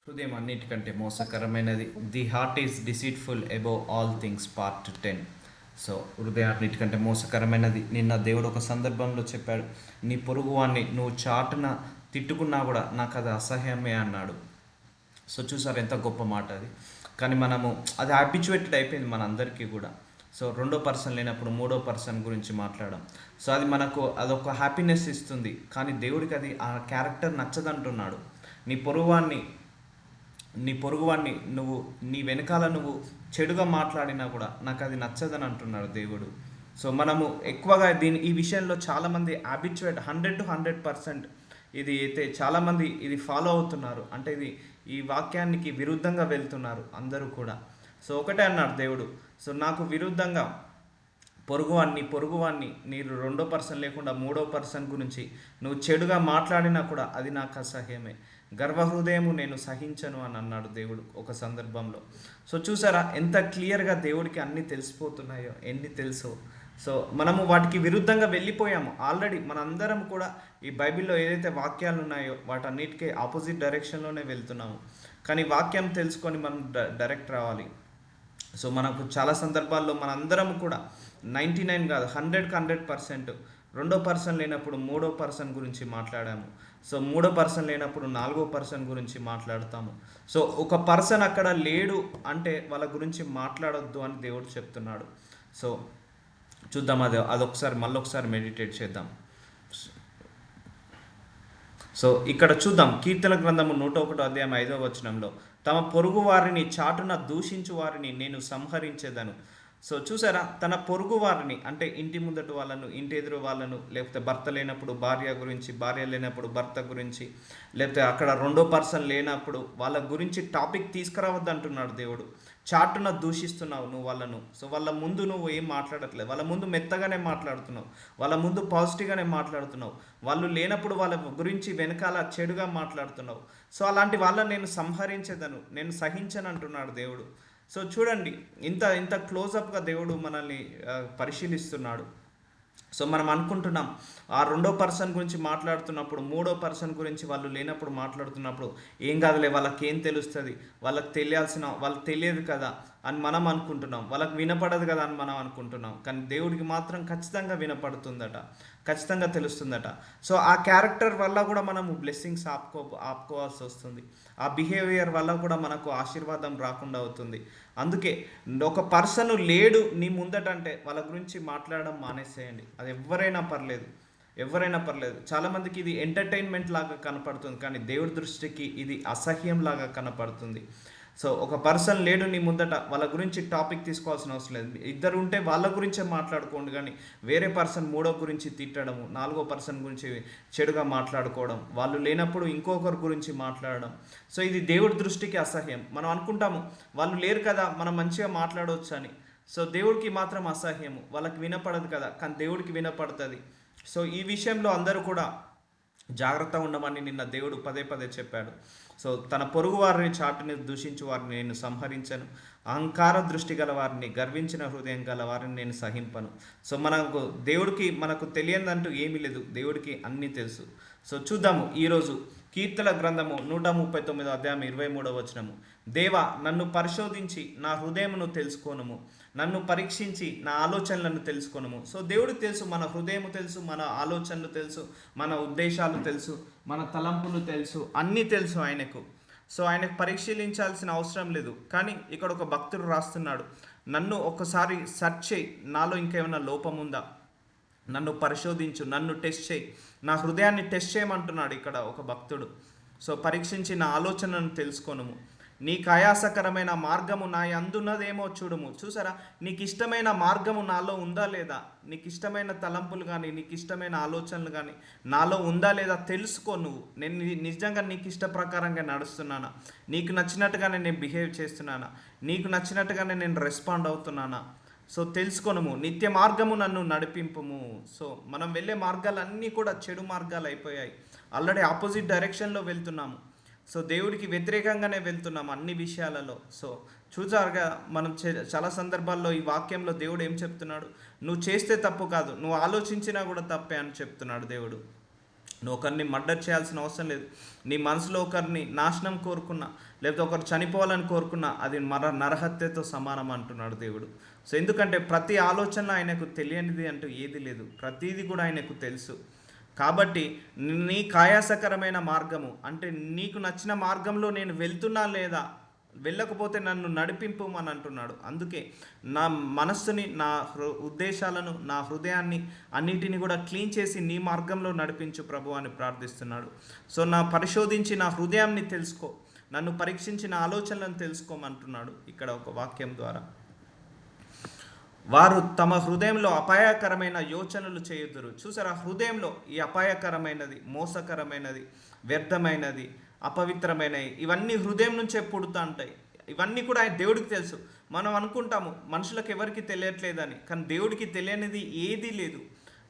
హృదయం అన్నిటికంటే మోసకరమైనది. The heart is deceitful above all things part 10. So హృదయం అన్నిటికంటే మోసకరమైనది. నిన్న దేవుడు ఒక సందర్భంలో చెప్పాడు, నీ పొరుగువాన్ని నువ్వు చాటున తిట్టుకున్నా కూడా నాకు అది అసహ్యమే అన్నాడు. సో చూసారు ఎంత గొప్ప మాట అది. కానీ మనము అది హ్యాబిచువేటెడ్ అయిపోయింది మనందరికీ కూడా. సో రెండో పర్సన్ లేనప్పుడు మూడో పర్సన్ గురించి మాట్లాడడం, సో అది మనకు అదొక హ్యాపీనెస్ ఇస్తుంది. కానీ దేవుడికి అది ఆ క్యారెక్టర్ నచ్చదంటున్నాడు. నీ పొరుగువాన్ని నీ పొరుగువాన్ని నువ్వు నీ వెనకాల నువ్వు చెడుగా మాట్లాడినా కూడా నాకు అది నచ్చదని అంటున్నాడు దేవుడు. సో మనము ఎక్కువగా ఈ విషయంలో చాలామంది హ్యాబిచువేట్ 100% ఇది అయితే చాలామంది ఇది ఫాలో అవుతున్నారు. అంటే ఇది ఈ వాక్యానికి విరుద్ధంగా వెళ్తున్నారు అందరూ కూడా. సో ఒకటే అన్నాడు దేవుడు, సో నాకు విరుద్ధంగా పొరుగువాన్ని మీరు రెండో పర్సన్ లేకుండా మూడో పర్సన్ గురించి నువ్వు చెడుగా మాట్లాడినా కూడా అది నాకు అసహ్యమే. గర్వహృదయము నేను సహించను అని అన్నాడు దేవుడు ఒక సందర్భంలో. సో చూసారా ఎంత క్లియర్గా దేవుడికి అన్నీ తెలిసిపోతున్నాయో, ఎన్ని తెలుసో. సో మనము వాటికి విరుద్ధంగా వెళ్ళిపోయాము ఆల్రెడీ. మనందరం కూడా ఈ బైబిల్లో ఏదైతే వాక్యాలు ఉన్నాయో వాటన్నిటికీ ఆపోజిట్ డైరెక్షన్లోనే వెళ్తున్నాము. కానీ వాక్యం తెలుసుకొని మనం డైరెక్ట్ రావాలి. సో మనకు చాలా సందర్భాల్లో మనందరం కూడా 99 కాదు 100% రెండో పర్సన్ లేనప్పుడు మూడో పర్సన్ గురించి మాట్లాడాము. సో మూడో పర్సన్ లేనప్పుడు నాలుగో పర్సన్ గురించి మాట్లాడతాము. సో ఒక పర్సన్ అక్కడ లేడు అంటే వాళ్ళ గురించి మాట్లాడొద్దు అని దేవుడు చెప్తున్నాడు. సో చూద్దాం, అదొకసారి మళ్ళొకసారి మెడిటేట్ చేద్దాం. సో ఇక్కడ చూద్దాం, కీర్తన గ్రంథము 101 అధ్యాయం 5వ వచనంలో, తమ పొరుగు వారిని చాటున దూషించు వారిని నేను సంహరించేదను. సో చూసారా, తన పొరుగు వారిని అంటే ఇంటి ముందటి వాళ్ళను, ఇంటి ఎదురు వాళ్ళను, లేకపోతే భర్త లేనప్పుడు భార్య గురించి, భార్య లేనప్పుడు భర్త గురించి, లేకపోతే అక్కడ రెండో పర్సన్ లేనప్పుడు వాళ్ళ గురించి టాపిక్ తీసుకురావద్దు అంటున్నాడు దేవుడు. చాటున దూషిస్తున్నావు నువ్వు వాళ్ళను. సో వాళ్ళ ముందు నువ్వు ఏం మాట్లాడట్లేదు, వాళ్ళ ముందు మెత్తగానే మాట్లాడుతున్నావు, వాళ్ళ ముందు పాజిటివ్గానే మాట్లాడుతున్నావు. వాళ్ళు లేనప్పుడు వాళ్ళ గురించి వెనకాల చెడుగా మాట్లాడుతున్నావు. సో అలాంటి వాళ్ళని నేను సంహరించేదను, నేను సహించను అంటున్నాడు దేవుడు. సో చూడండి, ఇంత ఇంత క్లోజప్గా దేవుడు మనల్ని పరిశీలిస్తున్నాడు. సో మనం అనుకుంటున్నాం ఆ రెండో పర్సన్ గురించి మాట్లాడుతున్నప్పుడు, మూడో పర్సన్ గురించి వాళ్ళు లేనప్పుడు మాట్లాడుతున్నప్పుడు, ఏం కాదులే వాళ్ళకి ఏం తెలుస్తుంది, వాళ్ళకి తెలియదు కదా అని మనం అనుకుంటున్నాం, వాళ్ళకి వినపడదు కదా అని మనం అనుకుంటున్నాం. కానీ దేవుడికి మాత్రం ఖచ్చితంగా వినపడుతుందట, ఖచ్చితంగా తెలుస్తుందట. సో ఆ క్యారెక్టర్ వల్ల కూడా మనము బ్లెస్సింగ్స్ ఆపుకోవాల్సి వస్తుంది. ఆ బిహేవియర్ వల్ల కూడా మనకు ఆశీర్వాదం రాకుండా అవుతుంది. అందుకే ఒక పర్సన్ లేడు నీ ముందటంటే వాళ్ళ గురించి మాట్లాడడం మానేసేయండి. అది ఎవరైనా పర్లేదు. చాలామందికి ఇది ఎంటర్టైన్మెంట్ లాగా కనపడుతుంది, కానీ దేవుడి దృష్టికి ఇది అసహ్యం లాగా కనపడుతుంది. సో ఒక పర్సన్ లేడు నీ ముందట, వాళ్ళ గురించి టాపిక్ తీసుకోవాల్సిన అవసరం లేదు. ఇద్దరు ఉంటే వాళ్ళ గురించే మాట్లాడుకోండి, కానీ వేరే పర్సన్ మూడో గురించి తిట్టడము, నాలుగో పర్సన్ గురించి చెడుగా మాట్లాడుకోవడం, వాళ్ళు లేనప్పుడు ఇంకొకరి గురించి మాట్లాడడం, సో ఇది దేవుడి దృష్టికి అసహ్యం. మనం అనుకుంటాము వాళ్ళు లేరు కదా మనం మంచిగా మాట్లాడవచ్చు అని. సో దేవుడికి మాత్రం అసహ్యము, వాళ్ళకి వినపడదు కదా, కానీ దేవుడికి వినపడుతుంది. సో ఈ విషయంలో అందరూ కూడా జాగ్రత్త ఉండమని నిన్న దేవుడు పదే పదే చెప్పాడు. సో తన పొరుగు వారిని చాటుని దూషించు వారిని నేను సంహరించను, అహంకార దృష్టి గల వారిని, గర్వించిన హృదయం గల వారిని నేను సహింపను. సో మనకు తెలియదంటూ ఏమీ లేదు, దేవుడికి అన్నీ తెలుసు. సో చూద్దాము ఈరోజు కీర్తన గ్రంథము 139 అధ్యాయం 23వ వచనము. దేవా, నన్ను పరిశోధించి నా హృదయమును తెలుసుకోనము, నన్ను పరీక్షించి నా ఆలోచనలను తెలుసుకోనము. సో దేవుడికి తెలుసు, మన హృదయము తెలుసు, మన ఆలోచనలు తెలుసు, మన ఉద్దేశాలు తెలుసు, మన తలంపులు తెలుసు, అన్నీ తెలుసు ఆయనకు. సో ఆయనకు పరిశీలించాల్సిన అవసరం లేదు. కానీ ఇక్కడ ఒక భక్తుడు రాస్తున్నాడు, నన్ను ఒకసారి సెర్చ్ చేయి, నాలో ఇంకేమైనా లోపం ఉందా, నన్ను పరిశోధించు, నన్ను టెస్ట్ చేయి, నా హృదయాన్ని టెస్ట్ చేయమంటున్నాడు ఇక్కడ ఒక భక్తుడు. సో పరీక్షించి నా ఆలోచనను తెలుసుకోనుము, నీకు ఆయాసకరమైన మార్గము నా యందున్నదేమో చూడుము. చూసారా, నీకు ఇష్టమైన మార్గము నాలో ఉందా లేదా, నీకు ఇష్టమైన తలంపులు కానీ నీకు ఇష్టమైన ఆలోచనలు కానీ నాలో ఉందా లేదా తెలుసుకో. నేను నిజంగా నీకు ఇష్ట ప్రకారంగా నడుస్తున్నానా, నీకు నచ్చినట్టుగానే నేను బిహేవ్ చేస్తున్నానా, నీకు నచ్చినట్టుగానే నేను రెస్పాండ్ అవుతున్నానా. సో తెలుసుకొనుము, నిత్య మార్గము నన్ను నడిపింపుము. సో మనం వెళ్ళే మార్గాలన్నీ కూడా చెడు మార్గాలు అయిపోయాయి, ఆల్రెడీ ఆపోజిట్ డైరెక్షన్లో వెళ్తున్నాము. సో దేవుడికి వ్యతిరేకంగానే వెళ్తున్నాం అన్ని విషయాలలో. సో చూసారుగా, మనం చాలా సందర్భాల్లో ఈ వాక్యంలో దేవుడు ఏం చెప్తున్నాడు, నువ్వు చేస్తే తప్పు కాదు, నువ్వు ఆలోచించినా కూడా తప్పే అని చెప్తున్నాడు దేవుడు. నువ్వు ఒకరిని మర్డర్ చేయాల్సిన అవసరం లేదు. నీ మనసులో ఒకరిని నాశనం కోరుకున్నా, లేకపోతే ఒకరు చనిపోవాలని కోరుకున్నా, అది నరహత్యతో సమానం అంటున్నాడు దేవుడు. సో ఎందుకంటే ప్రతి ఆలోచన ఆయనకు తెలియనిది అంటూ ఏది లేదు, ప్రతిదీ కూడా ఆయనకు తెలుసు. కాబట్టి నీ కాయాసకరమైన మార్గము అంటే నీకు నచ్చిన మార్గంలో నేను వెళ్తున్నా లేదా, వెళ్ళకపోతే నన్ను నడిపింపు అని అంటున్నాడు. అందుకే నా మనస్సుని, నా ఉద్దేశాలను, నా హృదయాన్ని అన్నిటిని కూడా క్లీన్ చేసి నీ మార్గంలో నడిపించు ప్రభు అని ప్రార్థిస్తున్నాడు. సో పరిశోధించి నా హృదయాన్ని తెలుసుకో, నన్ను పరీక్షించి నా ఆలోచనలను తెలుసుకోమంటున్నాడు ఇక్కడ ఒక వాక్యం ద్వారా. వారు తమ హృదయంలో అపాయకరమైన యోచనలు చేయుదురు. చూసారా, హృదయంలో ఈ అపాయకరమైనది, మోసకరమైనది, వ్యర్థమైనది, అపవిత్రమైనవి ఇవన్నీ హృదయం నుంచే పుడుతూ ఉంటాయి. ఇవన్నీ కూడా దేవుడికి తెలుసు. మనం అనుకుంటాము మనుషులకు ఎవరికి తెలియట్లేదని, కానీ దేవుడికి తెలియనిది ఏదీ లేదు.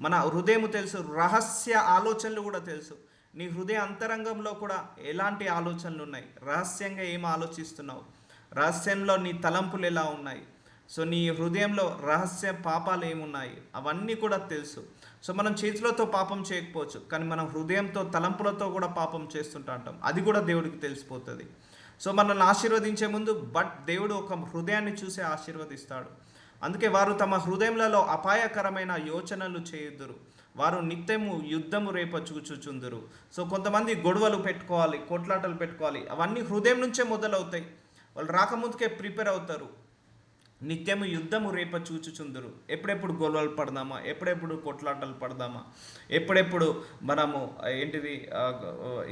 మన హృదయం తెలుసు, రహస్య ఆలోచనలు కూడా తెలుసు. నీ హృదయ అంతరంగంలో కూడా ఎలాంటి ఆలోచనలు ఉన్నాయి, రహస్యంగా ఏం ఆలోచిస్తున్నావు, రహస్యంలో నీ తలంపులు ఎలా ఉన్నాయి, సో నీ హృదయంలో రహస్య పాపాలు ఏమున్నాయి అవన్నీ కూడా తెలుసు. సో మనం చేతులతో పాపం చేయకపోవచ్చు, కానీ మనం హృదయంతో తలంపులతో కూడా పాపం చేస్తుంటా ఉంటాం, అది కూడా దేవుడికి తెలిసిపోతుంది. సో మనల్ని ఆశీర్వదించే ముందు దేవుడు ఒక హృదయాన్ని చూసి ఆశీర్వదిస్తాడు. అందుకే వారు తమ హృదయములలో అపాయకరమైన యోచనలు చేయుదురు, వారు నిత్యము యుద్ధము రేపచూచుచుందురు. సో కొంతమంది గొడవలు పెట్టుకోవాలి, కొట్లాటలు పెట్టుకోవాలి, అవన్నీ హృదయం నుంచే మొదలవుతాయి. వాళ్ళు రాకముందుకే ప్రిపేర్ అవుతారు. నిత్యము యుద్ధము రేప చూచుచుందురు. ఎప్పుడెప్పుడు గొడవలు పడదామా, ఎప్పుడెప్పుడు కొట్లాటలు పడదామా, ఎప్పుడెప్పుడు మనము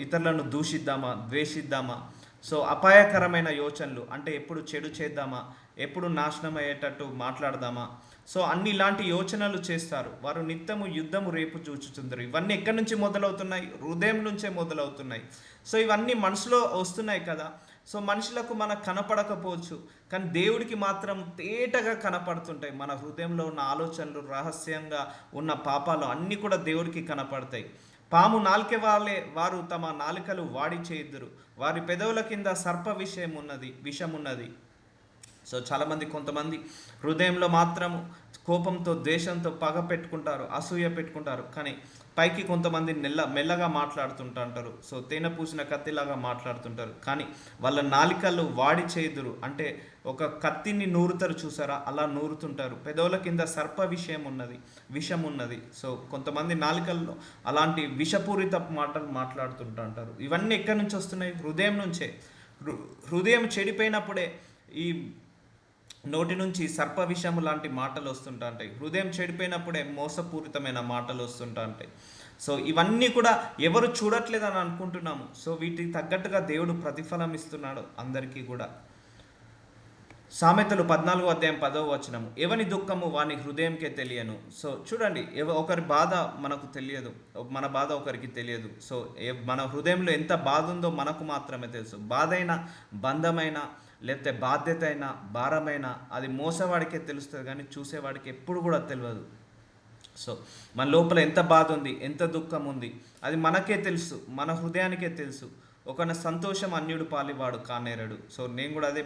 ఇతరులను దూషిద్దామా, ద్వేషిద్దామా. సో అపాయకరమైన యోచనలు అంటే ఎప్పుడు చెడు చేద్దామా, ఎప్పుడు నాశనం అయ్యేటట్టు మాట్లాడదామా. సో అన్ని ఇలాంటి యోచనలు చేస్తారు. వారు నిత్యము యుద్ధము రేపు చూచుచుందరు. ఇవన్నీ ఎక్కడి నుంచి మొదలవుతున్నాయి? హృదయం నుంచే మొదలవుతున్నాయి. సో ఇవన్నీ మనసులో వస్తున్నాయి కదా. సో మనుషులకు మనకు కనపడకపోవచ్చు, కానీ దేవుడికి మాత్రం తేటగా కనపడుతుంటాయి. మన హృదయంలో ఉన్న ఆలోచనలు, రహస్యంగా ఉన్న పాపాలు అన్నీ కూడా దేవుడికి కనపడతాయి. పాము నాలుక వారు తమ నాలుకలు వాడి చేయుదురు, వారి పెదవుల కింద సర్ప విషమున్నది. సో చాలామంది, కొంతమంది హృదయంలో మాత్రము కోపంతో, ద్వేషంతో పగ పెట్టుకుంటారు, అసూయ పెట్టుకుంటారు, కానీ పైకి కొంతమంది మెల్లగా మాట్లాడుతుంటారు. సో తేనె పూసిన కత్తిలాగా మాట్లాడుతుంటారు, కానీ వాళ్ళ నాలికలు వాడి చేదురు అంటే ఒక కత్తిని నూరుతారు చూసారా, అలా నూరుతుంటారు. పెదవుల కింద సర్ప విషం ఉన్నది. సో కొంతమంది నాలికల్లో అలాంటి విషపూరిత మాటలు మాట్లాడుతుంటారు. ఇవన్నీ ఎక్కడి నుంచి వస్తున్నాయి? హృదయం నుంచే. హృదయం చెడిపోయినప్పుడే ఈ నోటి నుంచి సర్ప విషము లాంటి మాటలు వస్తుంటాయి. హృదయం చెడిపోయినప్పుడే మోసపూరితమైన మాటలు వస్తుంటాయి. సో ఇవన్నీ కూడా ఎవరు చూడట్లేదని అనుకుంటున్నాము. సో వీటికి తగ్గట్టుగా దేవుడు ప్రతిఫలం ఇస్తున్నాడు అందరికీ కూడా. సామెతలు 14:10 ఎవని దుఃఖము వాని హృదయంకే తెలియను. సో చూడండి, ఒకరి బాధ మనకు తెలియదు, మన బాధ ఒకరికి తెలియదు. సో మన హృదయంలో ఎంత బాధ ఉందో మనకు మాత్రమే తెలుసు. బాధైన, బంధమైన, లేకపోతే బాధ్యత అయినా, భారమైన అది మోసేవాడికే తెలుస్తుంది, కానీ చూసేవాడికి ఎప్పుడు కూడా తెలియదు. సో మన లోపల ఎంత బాధ ఉంది, ఎంత దుఃఖం ఉంది, అది మనకే తెలుసు, మన హృదయానికే తెలుసు. ఒకన సంతోషం అన్యుడు పాలివాడు కానేరడు. సో నేను కూడా అదే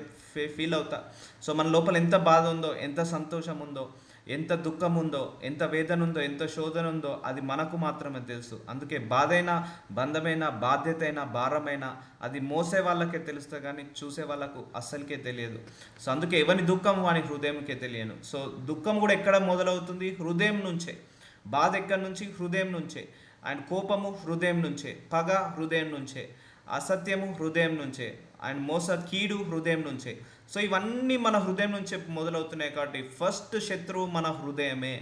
ఫీల్ అవుతా. సో మన లోపల ఎంత బాధ ఉందో, ఎంత సంతోషం ఉందో, ఎంత దుఃఖం ఉందో, ఎంత వేదన ఉందో, ఎంత శోధన ఉందో అది మనకు మాత్రమే తెలుసు. అందుకే బాధైనా, బంధమైన, బాధ్యత అయినా, భారమైన అది మోసే వాళ్ళకే తెలుస్తుంది, కానీ చూసే వాళ్ళకు అస్సలకే తెలియదు. సో అందుకే ఎవని దుఃఖం వాని హృదయంకే తెలియను. సో దుఃఖం కూడా ఎక్కడ మొదలవుతుంది? హృదయం నుంచే. బాధ ఎక్కడి నుంచి? హృదయం నుంచే. అండ్ కోపము హృదయం నుంచే, పగ హృదయం నుంచే, అసత్యము హృదయం నుంచే, అండ్ కీడు హృదయం నుంచే. సో ఇవన్నీ మన హృదయం నుంచే మొదలవుతున్నాయి. కాబట్టి ఫస్ట్ శత్రువు మన హృదయమే.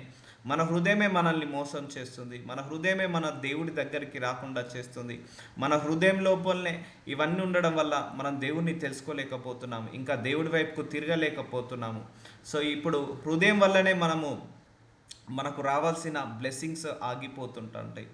మన హృదయమే మనల్ని మోసం చేస్తుంది, మన హృదయమే మన దేవుడి దగ్గరికి రాకుండా చేస్తుంది. మన హృదయం లోపలనే ఇవన్నీ ఉండడం వల్ల మనం దేవుడిని తెలుసుకోలేకపోతున్నాము, ఇంకా దేవుడి వైపుకు తిరగలేకపోతున్నాము. సో ఇప్పుడు హృదయం వల్లనే మనకు రావాల్సిన బ్లెస్సింగ్స్ ఆగిపోతుంటాయి.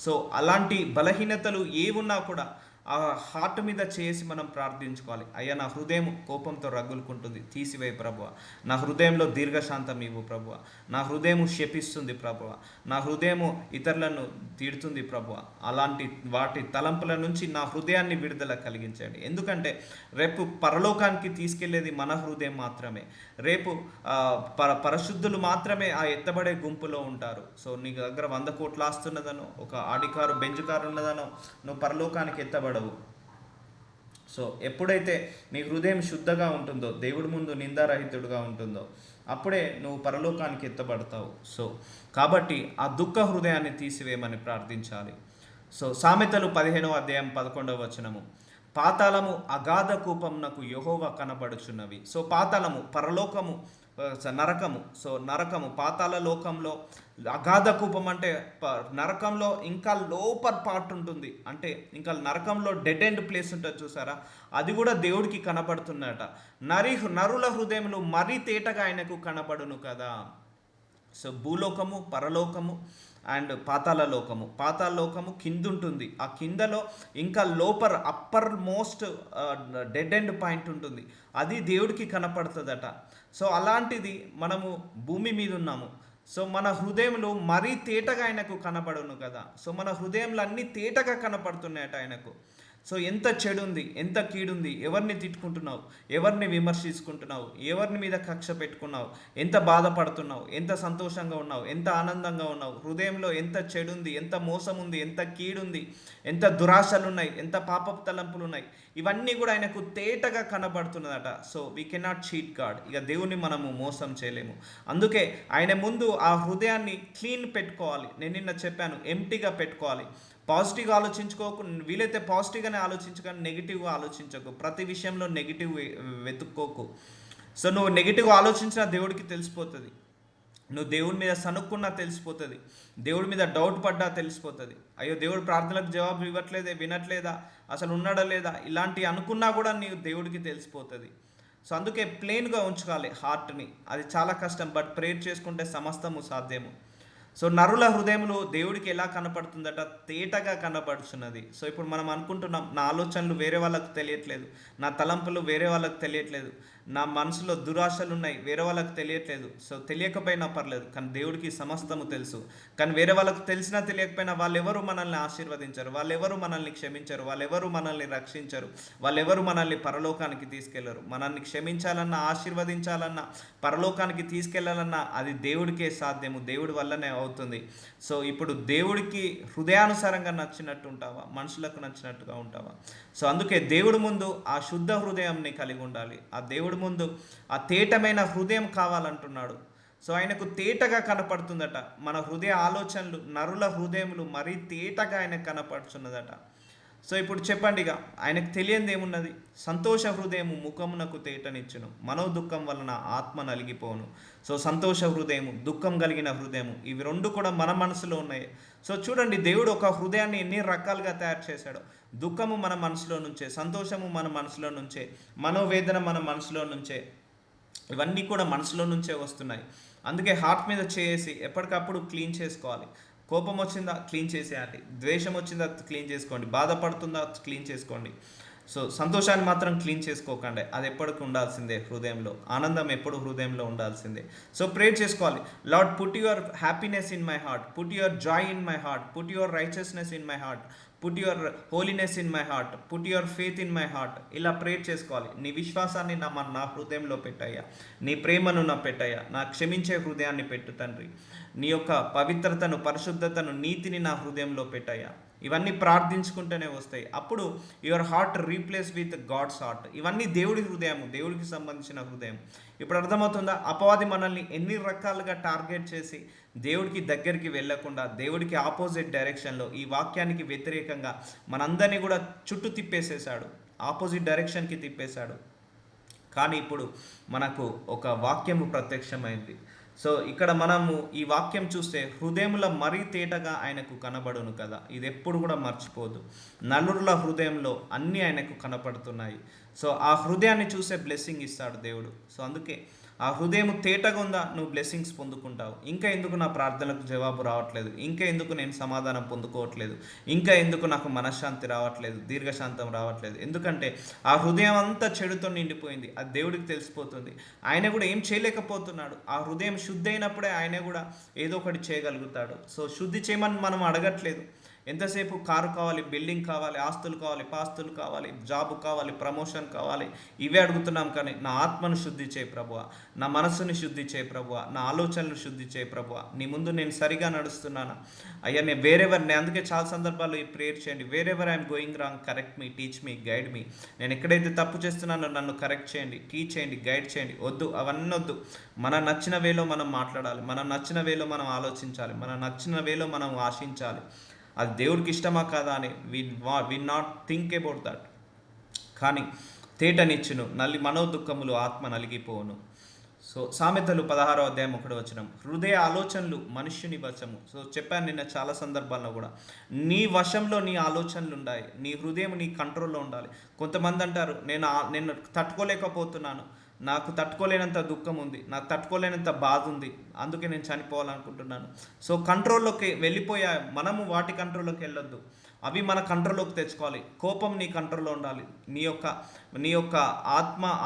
సో అలాంటి బలహీనతలు ఏమున్నా కూడా ఆ హార్ట్ మీద చేసి మనం ప్రార్థించుకోవాలి. అయ్యా, నా హృదయం కోపంతో రగులుకుంటుంది, తీసివేయి ప్రభువా. నా హృదయంలో దీర్ఘశాంతం ఇవ్వు ప్రభువా. నా హృదయం శపిస్తుంది ప్రభువా. నా హృదయము ఇతరులను తిడుతుంది ప్రభువా. అలాంటి వాటి తలంపుల నుంచి నా హృదయాన్ని విడుదల కలిగించండి. ఎందుకంటే రేపు పరలోకానికి తీసుకెళ్లేది మన హృదయం మాత్రమే. రేపు పరిశుద్ధులు మాత్రమే ఆ ఎత్తబడే గుంపులో ఉంటారు. సో నీ దగ్గర 100 కోట్ల ఆస్తున్నదనో, ఒక ఆడి కారు, బెంజ్ కారు ఉన్నదనో నువ్వు పరలోకానికి ఎత్తబడవు. సో ఎప్పుడైతే నీ హృదయం శుద్ధగా ఉంటుందో, దేవుడి ముందు నిందారహితుడుగా ఉంటుందో, అప్పుడే నువ్వు పరలోకానికి ఎత్తబడతావు. సో కాబట్టి ఆ దుఃఖ హృదయాన్ని తీసివేయమని ప్రార్థించాలి. సో సామెతలు 15వ అధ్యాయం 11వ వచనము, పాతాళము అగాధ కూపమునకు యెహోవా కనబడుచున్నవి. సో పాతాళము పరలోకము, నరకము. సో నరకము పాతాళ లోకంలో అగాధ కూపం అంటే నరకంలో ఇంకా లోపర్ పార్ట్ ఉంటుంది. అంటే ఇంకా నరకంలో డెడ్ ఎండ్ ప్లేస్ ఉంటుంది చూసారా, అది కూడా దేవుడికి కనబడుతున్నట. నరుల హృదయములు మరీ తేటగా ఆయనకు కనబడును కదా. సో భూలోకము, పరలోకము అండ్ పాతాళ లోకము. పాతాళ లోకము కింద ఉంటుంది. ఆ కిందలో ఇంకా upper most dead end point ఉంటుంది. అది దేవుడికి కనపడుతుందట. సో అలాంటిది మనము భూమి మీద ఉన్నాము. సో మన హృదయంలో మరీ తేటగా ఆయనకు కనబడును కదా. సో మన హృదయంలో అన్నీ తేటగా కనపడుతున్నాయట ఆయనకు. సో ఎంత చెడుంది, ఎంత కీడుంది, ఎవరిని తిట్టుకుంటున్నావు, ఎవరిని విమర్శించుకుంటున్నావు, ఎవరిని మీద కక్ష పెట్టుకున్నావు, ఎంత బాధపడుతున్నావు, ఎంత సంతోషంగా ఉన్నావు, ఎంత ఆనందంగా ఉన్నావు, హృదయంలో ఎంత చెడుంది, ఎంత మోసం ఉంది, ఎంత కీడుంది, ఎంత దురాశలు ఉన్నాయి, ఎంత పాపపు తలంపులు ఉన్నాయి, ఇవన్నీ కూడా ఆయనకు తేటగా కనబడుతున్నదట. So we cannot cheat God. ఇక దేవుని మనము మోసం చేయలేము. అందుకే ఆయన ముందు ఆ హృదయాన్ని క్లీన్ పెట్టుకోవాలి. నేను నిన్న చెప్పాను, ఎంప్టీగా పెట్టుకోవాలి. పాజిటివ్గా ఆలోచించుకోకు, వీలైతే పాజిటివ్గానే ఆలోచించు, కానీ నెగిటివ్గా ఆలోచించకు. ప్రతి విషయంలో నెగిటివ్ వెతుక్కోకు. సో నువ్వు నెగిటివ్గా ఆలోచించినా దేవుడికి తెలిసిపోతుంది. నువ్వు దేవుడి మీద సనుక్కున్నా తెలిసిపోతుంది. దేవుడి మీద డౌట్ పడ్డా తెలిసిపోతుంది. అయ్యో, దేవుడు ప్రార్థనలకు జవాబు ఇవ్వట్లేదే, వినట్లేదా, అసలు ఉన్నాడా లేదా, ఇలాంటివి అనుకున్నా కూడా నీవు దేవుడికి తెలిసిపోతుంది. సో అందుకే ప్లెయిన్గా ఉంచుకోవాలి హార్ట్ని. అది చాలా కష్టం, బట్ ప్రేయర్ చేసుకుంటే సమస్తము సాధ్యము. సో నరుల హృదయములు దేవుడికి ఎలా కనపడుతుందట, తేటగా కనపడుతున్నది. సో ఇప్పుడు మనం అనుకుంటున్నాం, నా ఆలోచనలు వేరే వాళ్ళకు తెలియట్లేదు, నా తలంపులు వేరే వాళ్ళకు తెలియట్లేదు, నా మనసులో దురాశలు ఉన్నాయి, వేరే వాళ్ళకు తెలియట్లేదు. సో తెలియకపోయినా పర్లేదు, కానీ దేవుడికి సమస్తము తెలుసు. కానీ వేరే వాళ్ళకు తెలిసినా తెలియకపోయినా వాళ్ళెవరు మనల్ని ఆశీర్వదించరు, వాళ్ళెవరు మనల్ని క్షమించరు, వాళ్ళెవరు మనల్ని రక్షించరు, వాళ్ళెవరు మనల్ని పరలోకానికి తీసుకెళ్లరు. మనల్ని క్షమించాలన్నా, ఆశీర్వదించాలన్నా, పరలోకానికి తీసుకెళ్లాలన్నా అది దేవుడికే సాధ్యము, దేవుడి వల్లనే అవుతుంది. సో ఇప్పుడు దేవుడికి హృదయానుసారంగా నచ్చినట్టు ఉంటావా, మనుషులకు నచ్చినట్టుగా ఉంటావా? సో అందుకే దేవుడి ముందు ఆ శుద్ధ హృదయంని కలిగి ఉండాలి. ఆ దేవుడి ముందు ఆ తేటమైన హృదయం కావాలంటున్నాడు. సో ఆయనకు తేటగా కనపడుతుందట మన హృదయ ఆలోచనలు. నరుల హృదయములు మరీ తేటగా ఆయనకు కనపడుతున్నదట. సో ఇప్పుడు చెప్పండి, ఇక ఆయనకు తెలియంది ఏమున్నది? సంతోష హృదయము ముఖమునకు తేటనిచ్చును, మనోదుఃఖం వలన ఆత్మ నలిగిపోను. సో సంతోష హృదయము, దుఃఖం కలిగిన హృదయము, ఇవి రెండు కూడా మన మనసులో ఉన్నాయి. సో చూడండి, దేవుడు ఒక హృదయాన్ని ఎన్ని రకాలుగా తయారు చేశాడో. దుఃఖము మన మనసులో నుంచే, సంతోషము మన మనసులో నుంచే, మనోవేదన మన మనసులో నుంచే, ఇవన్నీ కూడా మనసులో నుంచే వస్తున్నాయి. అందుకే హార్ట్ మీద చేసి ఎప్పటికప్పుడు క్లీన్ చేసుకోవాలి. కోపం వచ్చిందా క్లీన్ చేసేయాలి, ద్వేషం వచ్చిందా క్లీన్ చేసుకోండి, బాధపడుతుందా క్లీన్ చేసుకోండి. సో సంతోషాన్ని మాత్రం క్లీన్ చేసుకోకండి, అది ఎప్పటికి ఉండాల్సిందే హృదయంలో. ఆనందం ఎప్పుడు హృదయంలో ఉండాల్సిందే. సో ప్రేర్ చేసుకోవాలి, lord put your happiness in my heart, put your Joy in my heart, put your righteousness in my heart, put your holiness in my heart, put your faith in my heart. ఇలా prayer చేసుకోవాలి. నీ విశ్వాసాన్ని నా హృదయంలో పెట్టయ్యా, నీ ప్రేమను నా పెట్టయ్యా, నా క్షమించే హృదయాన్ని పెట్టు తండ్రి, నీ యొక్క పవిత్రతను, పరిశుద్ధతను, నీతిని నా హృదయంలో పెట్టయ్యా. ఇవన్నీ ప్రార్థించుకుంటూనే వస్తాయి. అప్పుడు your heart replace with God's heart. ఇవన్నీ దేవుడి హృదయం, దేవుడికి సంబంధించిన హృదయం. ఇప్పుడు అర్థమవుతుందా? అపవాది మనల్ని ఎన్ని రకాలుగా టార్గెట్ చేసి దేవుడికి దగ్గరికి వెళ్లకుండా, దేవుడికి ఆపోజిట్ డైరెక్షన్లో, ఈ వాక్యానికి వ్యతిరేకంగా మనందరినీ కూడా చుట్టూ తిప్పేసేసాడు, ఆపోజిట్ డైరెక్షన్కి తిప్పేశాడు. కానీ ఇప్పుడు మనకు ఒక వాక్యము ప్రత్యక్షమైంది. సో ఇక్కడ మనము ఈ వాక్యం చూస్తే హృదయముల మరీ తేటగా ఆయనకు కనబడును కదా. ఇది ఎప్పుడు కూడా మర్చిపోదు. నలుగురుల హృదయంలో అన్నీ ఆయనకు కనపడుతున్నాయి. సో ఆ హృదయాన్ని చూసే బ్లెస్సింగ్ ఇస్తాడు దేవుడు. సో అందుకే ఆ హృదయం తేటగా ఉందా, నువ్వు బ్లెస్సింగ్స్ పొందుకుంటావు. ఇంకా ఎందుకు నా ప్రార్థనలకు జవాబు రావట్లేదు, ఇంకా ఎందుకు నేను సమాధానం పొందుకోవట్లేదు, ఇంకా ఎందుకు నాకు మనశ్శాంతి రావట్లేదు, దీర్ఘశాంతం రావట్లేదు, ఎందుకంటే ఆ హృదయం అంతా చెడుతో నిండిపోయింది. అది దేవుడికి తెలిసిపోతుంది. ఆయన కూడా ఏం చేయలేకపోతున్నాడు. ఆ హృదయం శుద్ధి అయినప్పుడే ఆయన కూడా ఏదో ఒకటి చేయగలుగుతాడు. సో శుద్ధి చేయమని మనం అడగట్లేదు. ఎంతసేపు కారు కావాలి, బిల్డింగ్ కావాలి, ఆస్తులు కావాలి, పాస్తులు కావాలి, జాబ్ కావాలి, ప్రమోషన్ కావాలి, ఇవే అడుగుతున్నాం. కానీ నా ఆత్మను శుద్ధి చేయి ప్రభువా, నా మనస్సుని శుద్ధి చేయి ప్రభువా, నా ఆలోచనలు శుద్ధి చేయి ప్రభువా, నీ ముందు నేను సరిగా నడుస్తున్నాను అయ్యా. నేను నేను అందుకే చాలా సందర్భాల్లో ఈ ప్రేయర్ చేయండి. Wherever I'm going wrong correct me, teach me, guide me. నేను ఎక్కడైతే తప్పు చేస్తున్నానో నన్ను కరెక్ట్ చేయండి, టీచ్ చేయండి, గైడ్ చేయండి. వద్దు, అవన్నీ వద్దు. మన నచ్చిన వేలో మనం మాట్లాడాలి, మన నచ్చిన వేలో మనం ఆలోచించాలి, మన నచ్చిన వేలో మనం ఆశించాలి. అది దేవుడికి ఇష్టమా కాదా అని వి నాట్ థింక్ అబౌట్ దట్. కానీ తేటనిచ్చును నల్లి మనోదుఃఖములు ఆత్మ నలిగిపోవును. సో సామెతలు 16:1 హృదయ ఆలోచనలు మనుష్యుని వశము. సో చెప్పాను నిన్న చాలా సందర్భాల్లో కూడా, నీ వశంలో నీ ఆలోచనలు ఉండాలి, నీ హృదయం నీ కంట్రోల్లో ఉండాలి. కొంతమంది అంటారు, నేను తట్టుకోలేకపోతున్నాను, నాకు తట్టుకోలేనంత దుఃఖం ఉంది, నాకు తట్టుకోలేనంత బాధ ఉంది, అందుకే నేను చనిపోవాలనుకుంటున్నాను. సో కంట్రోల్లోకి వెళ్ళిపోయా, మనము వాటి కంట్రోల్లోకి వెళ్ళొద్దు, అవి మన కంట్రోల్లోకి తెచ్చుకోవాలి. కోపం నీ కంట్రోల్లో ఉండాలి, నీ యొక్క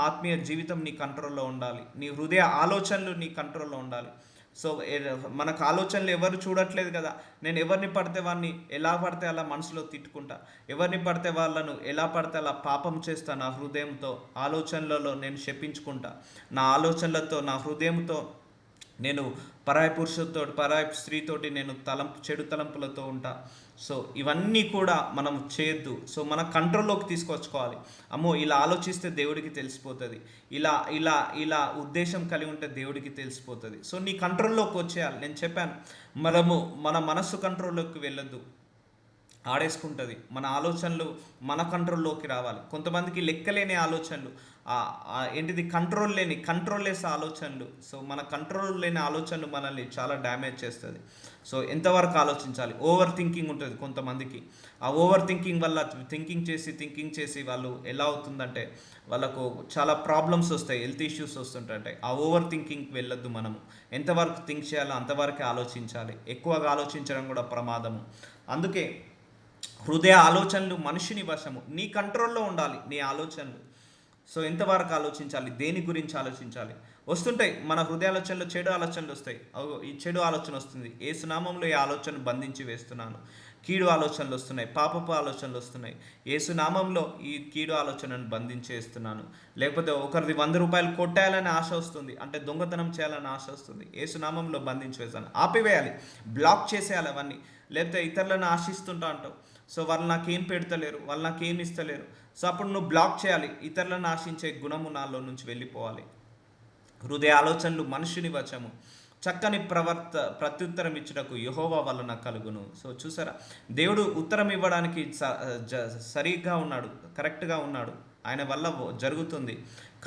ఆత్మీయ జీవితం నీ కంట్రోల్లో ఉండాలి, నీ హృదయ ఆలోచనలు నీ కంట్రోల్లో ఉండాలి. సో మనకు ఆలోచనలు ఎవరు చూడట్లేదు కదా. నేను ఎవరిని పడితే వాడిని ఎలా పడితే అలా మనసులో తిట్టుకుంటా, ఎవరిని పడితే వాళ్ళను ఎలా పడితే అలా పాపం చేస్తా, నా హృదయంతో ఆలోచనలలో నేను శపించుకుంటా, నా ఆలోచనలతో నా హృదయంతో నేను పరాయి పురుషులతో పరాయి స్త్రీతోటి నేను చెడు తలంపులతో ఉంటా. సో ఇవన్నీ కూడా మనం చేయొద్దు. సో మన కంట్రోల్లోకి తీసుకొచ్చుకోవాలి. అమ్మో ఇలా ఆలోచిస్తే దేవుడికి తెలిసిపోతుంది, ఇలా ఇలా ఇలా ఉద్దేశం కలిగి ఉంటే దేవుడికి తెలిసిపోతుంది. సో నీ కంట్రోల్లోకి వచ్చేయాలి. నేను చెప్పాను, మన మనస్సు కంట్రోల్లోకి వెళ్ళొద్దు, ఆడేసుకుంటుంది. మన ఆలోచనలు మన కంట్రోల్లోకి రావాలి. కొంతమందికి లెక్కలేని ఆలోచనలు, ఏంటిది కంట్రోల్ లెస్ ఆలోచనలు. సో మన కంట్రోల్ లేని ఆలోచనలు మనల్ని చాలా డ్యామేజ్ చేస్తుంది. సో ఎంతవరకు ఆలోచించాలి. ఓవర్ థింకింగ్ ఉంటుంది కొంతమందికి. ఆ ఓవర్ థింకింగ్ వల్ల థింకింగ్ చేసి వాళ్ళు ఎలా అవుతుందంటే వాళ్ళకు చాలా ప్రాబ్లమ్స్ వస్తాయి, హెల్త్ ఇష్యూస్ వస్తుంటాయి. ఆ ఓవర్ థింకింగ్కి వెళ్ళొద్దు. మనము ఎంతవరకు థింక్ చేయాలో అంతవరకే ఆలోచించాలి. ఎక్కువగా ఆలోచించడం కూడా ప్రమాదము. అందుకే హృదయ ఆలోచనలు మనిషిని వశము, నీ కంట్రోల్లో ఉండాలి నీ ఆలోచనలు. సో ఎంతవరకు ఆలోచించాలి, దేని గురించి ఆలోచించాలి. వస్తుంటాయి మన హృదయ ఆలోచనలు, చెడు ఆలోచనలు వస్తాయి. ఈ చెడు ఆలోచన వస్తుంది, యేసు నామములో ఈ ఆలోచనను బంధించి వేస్తున్నాను. కీడు ఆలోచనలు వస్తున్నాయి, పాపపు ఆలోచనలు వస్తున్నాయి, యేసు నామంలో ఈ కీడు ఆలోచనను బంధించేస్తున్నాను. లేకపోతే ఒకరిది 100 రూపాయలు కొట్టేయాలని ఆశ వస్తుంది, అంటే దొంగతనం చేయాలని ఆశ వస్తుంది, యేసు నామంలో బంధించి వేస్తాను. ఆపివేయాలి, బ్లాక్ చేసేయాలి అవన్నీ. లేకపోతే ఇతరులను ఆశిస్తుంటా అంటావు, సో వాళ్ళు నాకేం పెడతలేరు, వాళ్ళు నాకేం ఇస్తలేరు. సో అప్పుడు నువ్వు బ్లాక్ చేయాలి. ఇతరులను ఆశించే గుణము నాలో నుంచి వెళ్ళిపోవాలి. హృదయ ఆలోచనలు మనుషుని వశము, చక్కని ప్రత్యుత్తరం ఇచ్చుటకు యెహోవా వలన కలుగును. సో చూసారా, దేవుడు ఉత్తరం ఇవ్వడానికి సరిగ్గా ఉన్నాడు, కరెక్ట్గా ఉన్నాడు, ఆయన వల్ల జరుగుతుంది.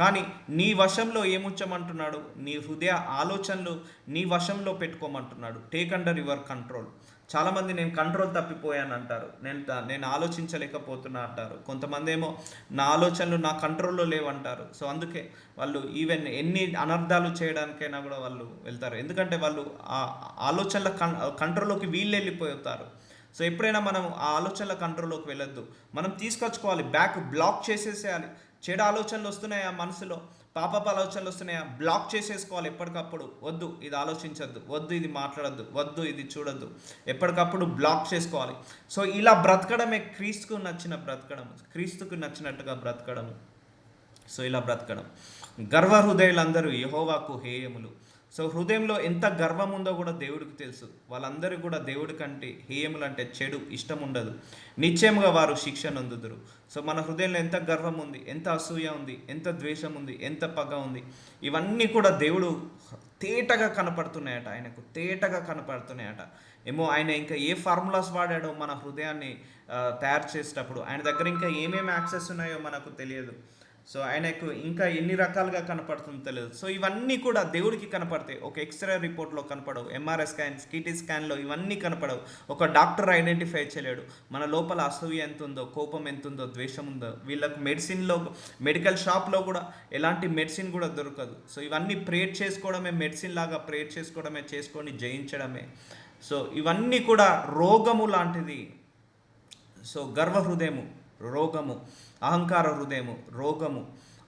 కానీ నీ వశంలో ఏముంచమంటున్నాడు, నీ హృదయ ఆలోచనలు నీ వశంలో పెట్టుకోమంటున్నాడు. Take under your control. చాలామంది నేను కంట్రోల్ తప్పిపోయాను అంటారు, నేను ఆలోచించలేకపోతున్నా అంటారు. కొంతమంది ఏమో నా ఆలోచనలు నా కంట్రోల్లో లేవంటారు. సో అందుకే వాళ్ళు ఈవెన్ ఎన్ని అనర్థాలు చేయడానికైనా కూడా వాళ్ళు వెళ్తారు. ఎందుకంటే వాళ్ళు ఆ ఆలోచనల కంట్రోల్లోకి వీళ్ళు వెళ్ళిపోతారు. సో ఎప్పుడైనా మనం ఆ ఆలోచనల కంట్రోల్లోకి వెళ్ళొద్దు, మనం తీసుకొచ్చుకోవాలి, బ్లాక్ చేసేసేయాలి. చెడు ఆలోచనలు వస్తున్నాయా మనసులో, పాపపు ఆలోచనలు వస్తున్నాయా, బ్లాక్ చేసేసుకోవాలి ఎప్పటికప్పుడు. వద్దు ఇది ఆలోచించద్దు, వద్దు ఇది మాట్లాడద్దు, వద్దు ఇది చూడొద్దు, ఎప్పటికప్పుడు బ్లాక్ చేసుకోవాలి. సో ఇలా బ్రతకడమే క్రీస్తుకు నచ్చినట్టుగా బ్రతకడము. సో ఇలా బ్రతకడం. గర్వహృదయులందరూ యెహోవాకు హేయములు. సో హృదయంలో ఎంత గర్వం ఉందో కూడా దేవుడికి తెలుసు. వాళ్ళందరూ కూడా దేవుడి కంటే హేయములు అంటే చెడు ఇష్టం ఉండదు, నిశ్చయముగా వారు శిక్ష నొందుదురు. సో మన హృదయంలో ఎంత గర్వం ఉంది, ఎంత అసూయ ఉంది, ఎంత ద్వేషం ఉంది, ఎంత పగ ఉంది, ఇవన్నీ కూడా దేవుడు తేటగా కనపడుతున్నాయట, ఆయనకు తేటగా కనపడుతున్నాయట. ఏమో ఆయన ఇంకా ఏ ఫార్ములాస్ వాడాడో మన హృదయాన్ని తయారు చేసేటప్పుడు, ఆయన దగ్గర ఇంకా ఏమేమి యాక్సెస్ ఉన్నాయో మనకు తెలియదు. సో ఆయనకు ఇంకా ఎన్ని రకాలుగా కనపడుతుందో తెలియదు. సో ఇవన్నీ కూడా దేవుడికి కనపడతాయి, ఒక ఎక్స్రే రిపోర్ట్లో కనపడవు, ఎంఆర్ఐ స్కాన్, సిటీ స్కాన్లో ఇవన్నీ కనపడవు. ఒక డాక్టర్ ఐడెంటిఫై చేయలేడు మన లోపల అసూయ ఎంత ఉందో, కోపం ఎంత ఉందో, ద్వేషం ఉందో. వీళ్ళకు మెడిసిన్లో, మెడికల్ షాప్లో కూడా ఎలాంటి మెడిసిన్ కూడా దొరకదు. సో ఇవన్నీ ప్రేర్ చేసుకోవడమే, మెడిసిన్ లాగా ప్రేర్ చేసుకోవడమే, చేసుకొని జయించడమే. సో ఇవన్నీ కూడా రోగము లాంటిది. సో గర్వ హృదయము రోగము, అహంకార హృదయము రోగము,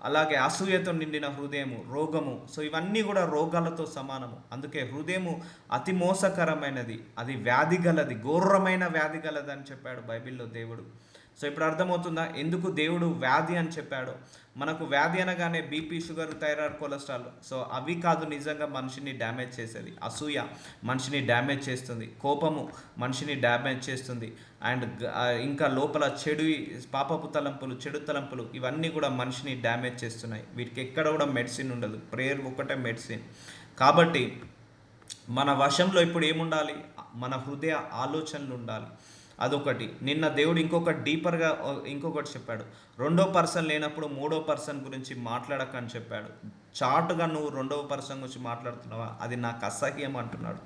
అలాగే అసూయతో నిండిన హృదయము రోగము. సో ఇవన్నీ కూడా రోగాలతో సమానము. అందుకే హృదయము అతి మోసకరమైనది, అది వ్యాధి గలది, ఘోరమైన వ్యాధి గలది అని చెప్పాడు బైబిల్లో దేవుడు. సో ఇప్పుడు అర్థమవుతుందా ఎందుకు దేవుడు వ్యాధి అని చెప్పాడు? మనకు వ్యాధి అనగానే BP, sugar, thyroid, cholesterol. So అవి కాదు నిజంగా మనిషిని డ్యామేజ్ చేసేది. అసూయ మనిషిని డ్యామేజ్ చేస్తుంది, కోపము మనిషిని డ్యామేజ్ చేస్తుంది, అండ్ ఇంకా లోపల పాపపు తలంపులు, చెడు తలంపులు, ఇవన్నీ కూడా మనిషిని డ్యామేజ్ చేస్తున్నాయి. వీటికి ఎక్కడ కూడా మెడిసిన్ ఉండదు, ప్రేయర్ ఒకటే మెడిసిన్. కాబట్టి మన వశంలో ఇప్పుడు ఏముండాలి? మన హృదయ ఆలోచనలు ఉండాలి. అదొకటి. నిన్న దేవుడు డీపర్గా ఇంకొకటి చెప్పాడు. రెండో పర్సన్ లేనప్పుడు మూడో పర్సన్ గురించి మాట్లాడకని చెప్పాడు. చాటుగా నువ్వు రెండవ పర్సన్ గురించి మాట్లాడుతున్నావా, అది నాకు అసహ్యం అంటున్నాడు.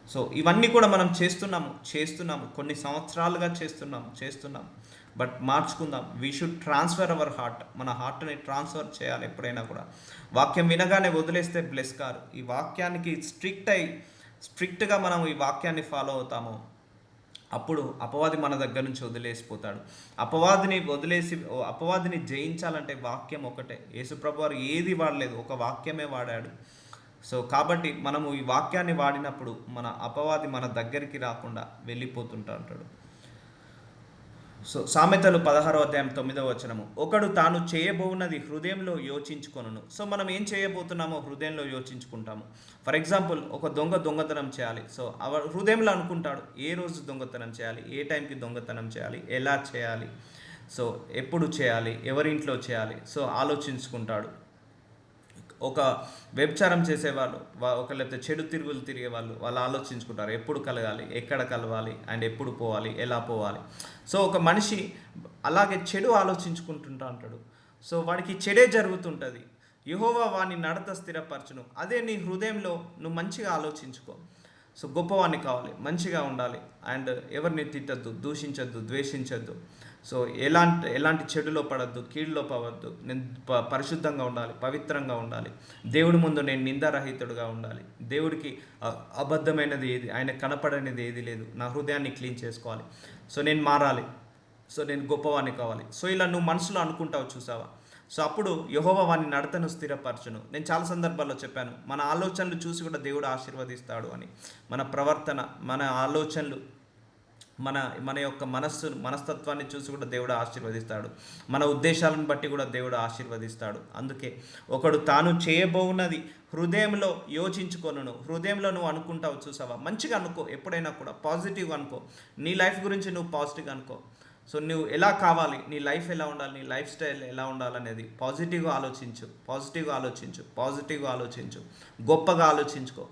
సో ఇవన్నీ కూడా మనం చేస్తున్నాము కొన్ని సంవత్సరాలుగా చేస్తున్నాం. బట్ మార్చుకుందాం. We should transfer our heart. మన హార్ట్ని ట్రాన్స్ఫర్ చేయాలి. ఎప్పుడైనా కూడా వాక్యం వినగానే వదిలేస్తే బ్లెస్ కారు. ఈ వాక్యానికి స్ట్రిక్ట్గా మనం ఈ వాక్యాన్ని ఫాలో అవుతాము, అప్పుడు అపవాది మన దగ్గర నుంచి వదిలేసిపోతాడు. అపవాదిని జయించాలంటే వాక్యం ఒకటే. యేసుప్రభు వారు ఏది వాడలేదు, ఒక వాక్యమే వాడాడు. సో కాబట్టి మనము ఈ వాక్యాన్ని వాడినప్పుడు మన అపవాది మన దగ్గరికి రాకుండా వెళ్ళిపోతుంటా అంటాడు. సో సామెతలు 16:9 ఒకడు తాను చేయబోవున్నది హృదయంలో యోచించుకొనును. సో మనం ఏం చేయబోతున్నామో హృదయంలో యోచించుకుంటాము. ఫర్ ఎగ్జాంపుల్, ఒక దొంగతనం చేయాలి. సో హృదయంలో అనుకుంటాడు ఏ రోజు దొంగతనం చేయాలి, ఏ టైంకి దొంగతనం చేయాలి, ఎలా చేయాలి, సో ఎప్పుడు చేయాలి, ఎవరింట్లో చేయాలి. సో ఆలోచించుకుంటాడు. ఒక వ్యభిచారం చేసేవాళ్ళు, లేకపోతే చెడు తిరుగులు తిరిగే వాళ్ళు ఆలోచించుకుంటారు ఎప్పుడు కలగాలి, ఎక్కడ కలవాలి, అండ్ ఎప్పుడు పోవాలి, ఎలా పోవాలి. సో ఒక మనిషి అలాగే చెడు ఆలోచించుకుంటుంటా అంటాడు. సో వాడికి చెడే జరుగుతుంటుంది. యెహోవా వాని నడత స్థిరపరచును. అదే నీ హృదయంలో నువ్వు మంచిగా ఆలోచించుకో. సో గొప్పవాడిని కావాలి, మంచిగా ఉండాలి, అండ్ ఎవరిని తిట్టద్దు, దూషించద్దు, ద్వేషించద్దు. సో ఎలాంటి చెడులో పడద్దు, కీడులో పడవద్దు. నేను పరిశుద్ధంగా ఉండాలి, పవిత్రంగా ఉండాలి, దేవుడి ముందు నేను నిందారహితుడుగా ఉండాలి. దేవుడికి అబద్ధమైనది ఏది, ఆయన కనపడనేది ఏది లేదు. నా హృదయాన్ని క్లీన్ చేసుకోవాలి. సో నేను మారాలి, సో నేను గొప్పవాడిని కావాలి. సో ఇలా నువ్వు మనసులో అనుకుంటావు, చూసావా? సో అప్పుడు యెహోవా వాని నడతను స్థిరపరచును. నేను చాలా సందర్భాల్లో చెప్పాను, మన ఆలోచనలు చూసి కూడా దేవుడు ఆశీర్వదిస్తాడు అని. మన ప్రవర్తన, మన ఆలోచనలు, మన యొక్క మనస్తత్వాన్ని చూసి కూడా దేవుడు ఆశీర్వదిస్తాడు. మన ఉద్దేశాలను బట్టి కూడా దేవుడు ఆశీర్వదిస్తాడు. అందుకే ఒకడు తాను చేయబోవున్నది హృదయంలో యోచించుకొనును. హృదయంలో నువ్వు అనుకుంటావు, చూసావా? మంచిగా అనుకో, ఎప్పుడైనా కూడా పాజిటివ్గా అనుకో. నీ లైఫ్ గురించి నువ్వు పాజిటివ్గా అనుకో. సో నువ్వు ఎలా కావాలి, నీ లైఫ్ ఎలా ఉండాలి, నీ లైఫ్ స్టైల్ ఎలా ఉండాలనేది పాజిటివ్గా ఆలోచించు, గొప్పగా ఆలోచించుకో.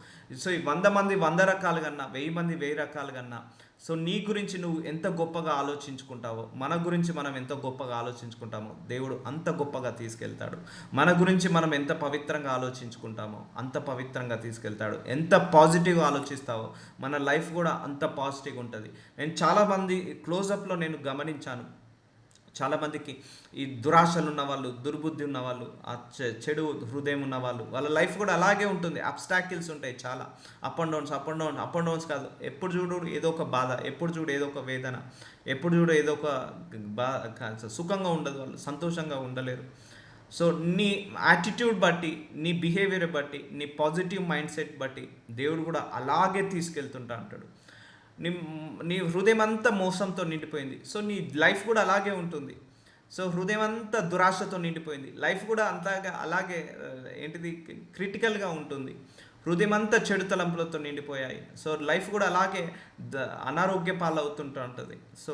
సో ఈ 100 మంది 100 రకాలు కన్నా, 1000 మంది 1000 రకాలు కన్నా, సో నీ గురించి నువ్వు ఎంత గొప్పగా ఆలోచించుకుంటావో, మన గురించి మనం ఎంత గొప్పగా ఆలోచించుకుంటామో దేవుడు అంత గొప్పగా తీసుకెళ్తాడు. మన గురించి మనం ఎంత పవిత్రంగా ఆలోచించుకుంటామో అంత పవిత్రంగా తీసుకెళ్తాడు. ఎంత పాజిటివ్గా ఆలోచిస్తావో మన లైఫ్ కూడా అంత పాజిటివ్గా ఉంటుంది. నేను చాలామంది క్లోజప్లో నేను గమనించాను, చాలామందికి ఈ దురాశలు ఉన్నవాళ్ళు, దుర్బుద్ధి ఉన్నవాళ్ళు, ఆ చెడు హృదయం ఉన్నవాళ్ళు, వాళ్ళ లైఫ్ కూడా అలాగే ఉంటుంది. అబ్స్టాకిల్స్ ఉంటాయి చాలా, అప్ అండ్ డౌన్స్ కాదు. ఎప్పుడు చూడు ఏదో ఒక బాధ, ఎప్పుడు చూడు ఏదో ఒక వేదన, ఎప్పుడు చూడు ఏదో ఒక సుఖంగా ఉండదు, వాళ్ళు సంతోషంగా ఉండలేరు. సో నీ యాటిట్యూడ్ బట్టి, నీ బిహేవియర్ బట్టి, నీ పాజిటివ్ మైండ్ సెట్ బట్టి దేవుడు కూడా అలాగే తీసుకెళ్తుంటా అంటాడు. నీ హృదయం అంతా మోసంతో నిండిపోయింది, సో నీ లైఫ్ కూడా అలాగే ఉంటుంది. సో హృదయం అంతా దురాశతో నిండిపోయింది, లైఫ్ కూడా అలాగే క్రిటికల్గా ఉంటుంది. హృదయం అంతా చెడు తలంపులతో నిండిపోయాయి, సో లైఫ్ కూడా అలాగే అనారోగ్య పాలవుతుంటూ ఉంటుంది. సో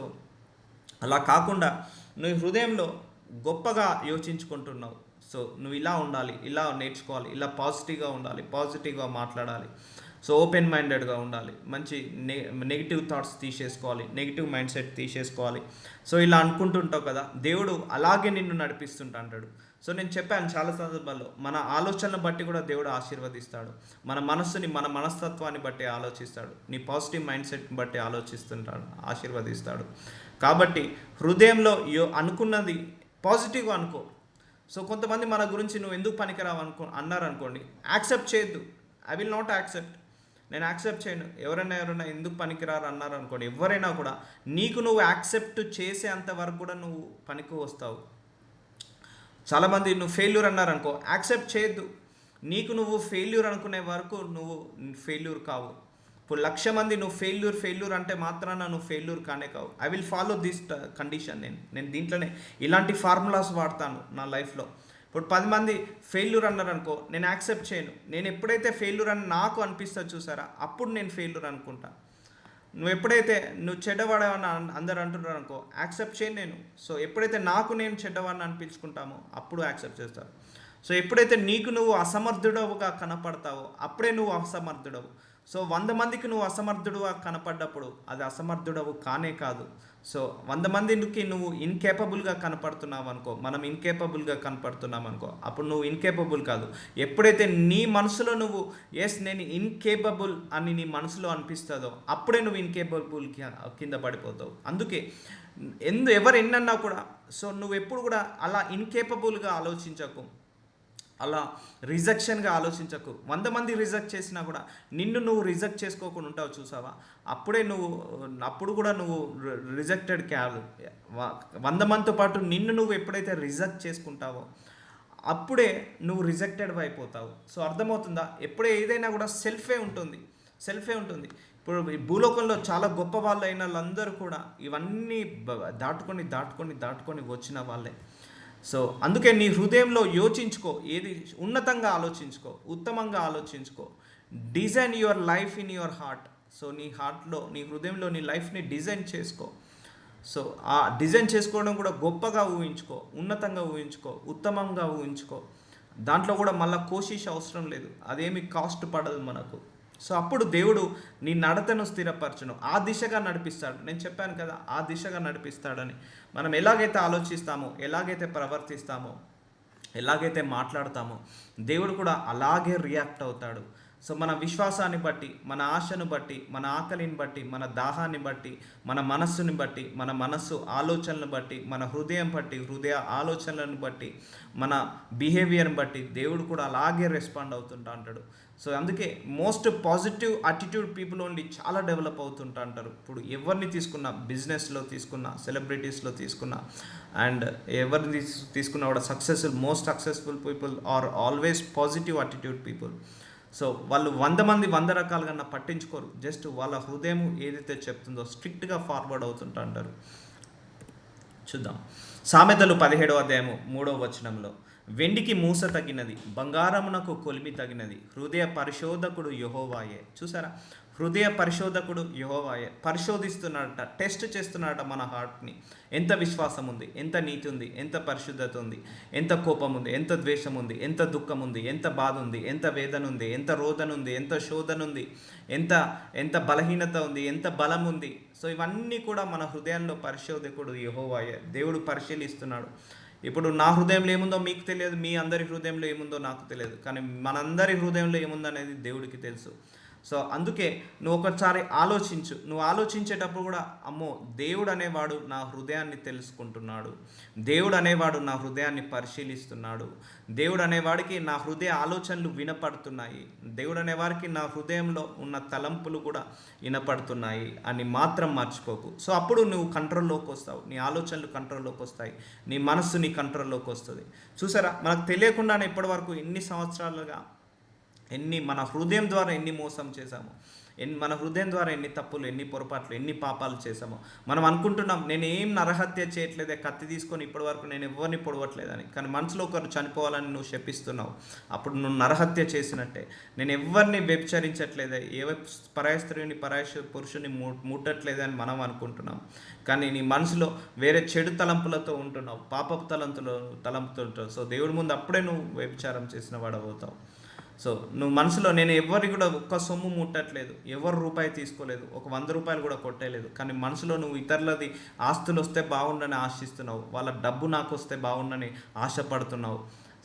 అలా కాకుండా నువ్వు హృదయంలో గొప్పగా యోచించుకుంటున్నావు. సో నువ్వు ఇలా ఉండాలి, ఇలా నేర్చుకోవాలి, ఇలా పాజిటివ్గా ఉండాలి, పాజిటివ్గా మాట్లాడాలి. సో ఓపెన్ మైండెడ్గా ఉండాలి, మంచి నెగిటివ్ థాట్స్ తీసేసుకోవాలి, నెగిటివ్ మైండ్ సెట్ తీసేసుకోవాలి. సో ఇలా అనుకుంటుంటావు కదా, దేవుడు అలాగే నిన్ను నడిపిస్తుంటా అంటాడు. సో నేను చెప్పాను చాలా సందర్భాల్లో, మన ఆలోచనలను బట్టి కూడా దేవుడు ఆశీర్వదిస్తాడు. మన మనస్సుని, మన మనస్తత్వాన్ని బట్టి ఆలోచిస్తాడు. నీ పాజిటివ్ మైండ్ సెట్ని బట్టి ఆలోచిస్తుంటాడు, ఆశీర్వదిస్తాడు. కాబట్టి హృదయంలో అనుకున్నది పాజిటివ్గా అనుకో. సో కొంతమంది మన గురించి నువ్వు ఎందుకు పనికిరావు అన్నారనుకోండి, యాక్సెప్ట్ చేయొద్దు. I will not accept. నేను యాక్సెప్ట్ చేయను. ఎవరైనా ఎందుకు పనికిరారు అన్నారు అనుకోండి, ఎవరైనా కూడా నీకు నువ్వు యాక్సెప్ట్ చేసేంత వరకు కూడా నువ్వు పనికి వస్తావు. చాలామంది నువ్వు ఫెయిల్యూర్ అన్నారనుకో, యాక్సెప్ట్ చేయొద్దు. నీకు నువ్వు ఫెయిల్యూర్ అనుకునే వరకు నువ్వు ఫెయిల్యూర్ కావు. ఇప్పుడు 1,00,000 మంది నువ్వు ఫెయిల్యూర్ అంటే మాత్రాన నువ్వు ఫెయిల్యూర్ కానే కావు. I will follow this condition. నేను దీంట్లోనే ఇలాంటి ఫార్ములాస్ వాడతాను నా లైఫ్లో. ఇప్పుడు 10 మంది ఫెయిల్యూర్ అన్నారనుకో, నేను యాక్సెప్ట్ చేయను. నేను ఎప్పుడైతే ఫెయిల్యూర్ అని నాకు అనిపిస్తుంది చూసారా, అప్పుడు నేను ఫెయిల్యూర్ అనుకుంటా. నువ్వు ఎప్పుడైతే నువ్వు చెడ్డవాడవని అందరు అంటున్నారు అనుకో, యాక్సెప్ట్ చేయను నేను. సో ఎప్పుడైతే నాకు నేను చెడ్డవాడిని అనిపించుకుంటామో అప్పుడు యాక్సెప్ట్ చేస్తాను. సో ఎప్పుడైతే నీకు నువ్వు అసమర్థుడవుగా కనపడతావో అప్పుడే నువ్వు అసమర్థుడవు. సో 100 మందికి నువ్వు అసమర్థుడుగా కనపడ్డప్పుడు అది అసమర్థుడవు కానే కాదు. సో 100 మందికి నువ్వు ఇన్కేపబుల్గా కనపడుతున్నావు అనుకో, మనం ఇన్కేపబుల్గా కనపడుతున్నాం అనుకో, అప్పుడు నువ్వు ఇన్కేపబుల్ కాదు. ఎప్పుడైతే నీ మనసులో నువ్వు నేను ఇన్కేపబుల్ అని నీ మనసులో అనిపిస్తుందో అప్పుడే నువ్వు ఇన్కేపబుల్ కింద పడిపోతావు. అందుకే ఎవరు ఎన్నన్నా కూడా, సో నువ్వు ఎప్పుడు కూడా అలా ఇన్కేపబుల్గా ఆలోచించకు, అలా రిజెక్షన్గా ఆలోచించకు. 100 మంది రిజెక్ట్ చేసినా కూడా నిన్ను నువ్వు రిజెక్ట్ చేసుకోకుండా ఉంటావు చూసావా, అప్పుడు కూడా నువ్వు రిజెక్టెడ్ కాదు. 100 మందితో పాటు నిన్ను నువ్వు ఎప్పుడైతే రిజెక్ట్ చేసుకుంటావో అప్పుడే నువ్వు రిజెక్టెడ్ అయిపోతావు. సో అర్థమవుతుందా? ఎప్పుడే ఏదైనా కూడా సెల్ఫే ఉంటుంది. ఇప్పుడు ఈ భూలోకంలో చాలా గొప్ప వాళ్ళు అయిన వాళ్ళందరూ కూడా ఇవన్నీ దాటుకొని వచ్చిన వాళ్ళే. సో అందుకే నీ హృదయంలో యోచించుకో, ఏది ఉన్నతంగా ఆలోచించుకో, ఉత్తమంగా ఆలోచించుకో. Design your life in your heart. So నీ హార్ట్లో, నీ హృదయంలో నీ లైఫ్ని డిజైన్ చేసుకో. సో ఆ డిజైన్ చేసుకోవడం కూడా గొప్పగా ఊహించుకో, ఉన్నతంగా ఊహించుకో, ఉత్తమంగా ఊహించుకో. దాంట్లో కూడా మళ్ళీ కోషిష్ అవసరం లేదు, అదేమి కాస్ట్ పడదు మనకు. సో అప్పుడు దేవుడు నీ నడతను స్థిరపరచును, ఆ దిశగా నడిపిస్తాడు. నేను చెప్పాను కదా, ఆ దిశగా నడిపిస్తాడని. మనం ఎలాగైతే ఆలోచిస్తామో, ఎలాగైతే ప్రవర్తిస్తామో, ఎలాగైతే మాట్లాడతామో దేవుడు కూడా అలాగే రియాక్ట్ అవుతాడు. సో మన విశ్వాసాన్ని బట్టి, మన ఆశను బట్టి, మన ఆకలిని బట్టి, మన దాహాన్ని బట్టి, మన మనస్సుని బట్టి, మన మనస్సు ఆలోచనలను బట్టి, మన హృదయం బట్టి, హృదయ ఆలోచనలను బట్టి, మన బిహేవియర్ని బట్టి దేవుడు కూడా అలాగే రెస్పాండ్ అవుతుంటా అంటాడు. సో అందుకే most positive attitude people only చాలా డెవలప్ అవుతుంటా అంటారు. ఇప్పుడు ఎవరిని తీసుకున్నా, బిజినెస్లో తీసుకున్నా, సెలబ్రిటీస్లో తీసుకున్నా, అండ్ ఎవరిని తీసుకున్నా కూడా most successful people are always positive attitude people. So వాళ్ళు 100 మంది 100 రకాలుగా పట్టించుకోరు, జస్ట్ వాళ్ళ హృదయం ఏదైతే చెప్తుందో స్ట్రిక్ట్గా ఫార్వర్డ్ అవుతుంటా అంటారు. చూద్దాం, సామెతలు 17వ అధ్యాయము 3వ వచనంలో, వెండికి మూస తగినది, బంగారమునకు కొలిమి తగినది, హృదయ పరిశోధకుడు యెహోవాయే. చూసారా, హృదయ పరిశోధకుడు యెహోవాయే. పరిశోధిస్తున్నాడట, టెస్ట్ చేస్తున్నాడట మన హార్ట్ని. ఎంత విశ్వాసం ఉంది, ఎంత నీతి ఉంది, ఎంత పరిశుద్ధత ఉంది, ఎంత కోపం ఉంది, ఎంత ద్వేషం ఉంది, ఎంత దుఃఖం ఉంది, ఎంత బాధ ఉంది, ఎంత వేదన ఉంది, ఎంత రోదన ఉంది, ఎంత శోధన ఉంది, ఎంత బలహీనత ఉంది, ఎంత బలం ఉంది. సో ఇవన్నీ కూడా మన హృదయంలో పరిశోధకుడు యెహోవాయే. దేవుడు పరిశీలిస్తున్నాడు. ఇప్పుడు నా హృదయంలో ఏముందో మీకు తెలియదు, మీ అందరి హృదయంలో ఏముందో నాకు తెలియదు, కానీ మనందరి హృదయంలో ఏముందో అనేది దేవుడికి తెలుసు. సో అందుకే నువ్వు ఒకసారి ఆలోచించు. నువ్వు ఆలోచించేటప్పుడు కూడా, అమ్మో, దేవుడు అనేవాడు నా హృదయాన్ని తెలుసుకుంటున్నాడు, దేవుడు అనేవాడు నా హృదయాన్ని పరిశీలిస్తున్నాడు, దేవుడు అనేవాడికి నా హృదయ ఆలోచనలు వినపడుతున్నాయి, దేవుడు అనేవారికి నా హృదయంలో ఉన్న తలంపులు కూడా వినపడుతున్నాయి అని మాత్రం మర్చిపోకు. సో అప్పుడు నువ్వు కంట్రోల్లోకి వస్తావు, నీ ఆలోచనలు కంట్రోల్లోకి వస్తాయి, నీ మనస్సు నీ కంట్రోల్లోకి వస్తుంది. చూసారా, మనకు తెలియకుండానే ఇప్పటివరకు ఎన్ని సంవత్సరాలుగా మన హృదయం ద్వారా ఎన్ని మోసం చేశాము, మన హృదయం ద్వారా ఎన్ని తప్పులు, ఎన్ని పొరపాట్లు, ఎన్ని పాపాలు చేశామో. మనం అనుకుంటున్నాం నేను ఏం నరహత్య చేయట్లేదే, కత్తి తీసుకొని ఇప్పటివరకు నేను ఎవరిని పొడవట్లేదని, కానీ మనసులో ఒకరు చనిపోవాలని నువ్వు శపిస్తున్నావు, అప్పుడు నువ్వు నరహత్య చేసినట్టే. నేను ఎవరిని వ్యభిచరించట్లేదే, ఏ పరాయ స్త్రీని పరాయ పురుషుని ముట్టట్లేదని మనం అనుకుంటున్నాం, కానీ నీ మనసులో వేరే చెడు తలంపులతో ఉంటున్నావు, పాపపు తలంపుతో. సో దేవుడి ముందు అప్పుడే నువ్వు వ్యభిచారం చేసిన వాడవుతావు. సో నువ్వు మనసులో నేను ఎవరికి కూడా ఒక్క సొమ్ము ముట్టట్లేదు, ఎవరు రూపాయి తీసుకోలేదు, ఒక 100 రూపాయలు కూడా కొట్టలేదు, కానీ మనసులో నువ్వు ఇతరులది ఆస్తులు వస్తే బాగుండని ఆశిస్తున్నావు, వాళ్ళ డబ్బు నాకు వస్తే బాగుండని ఆశపడుతున్నావు.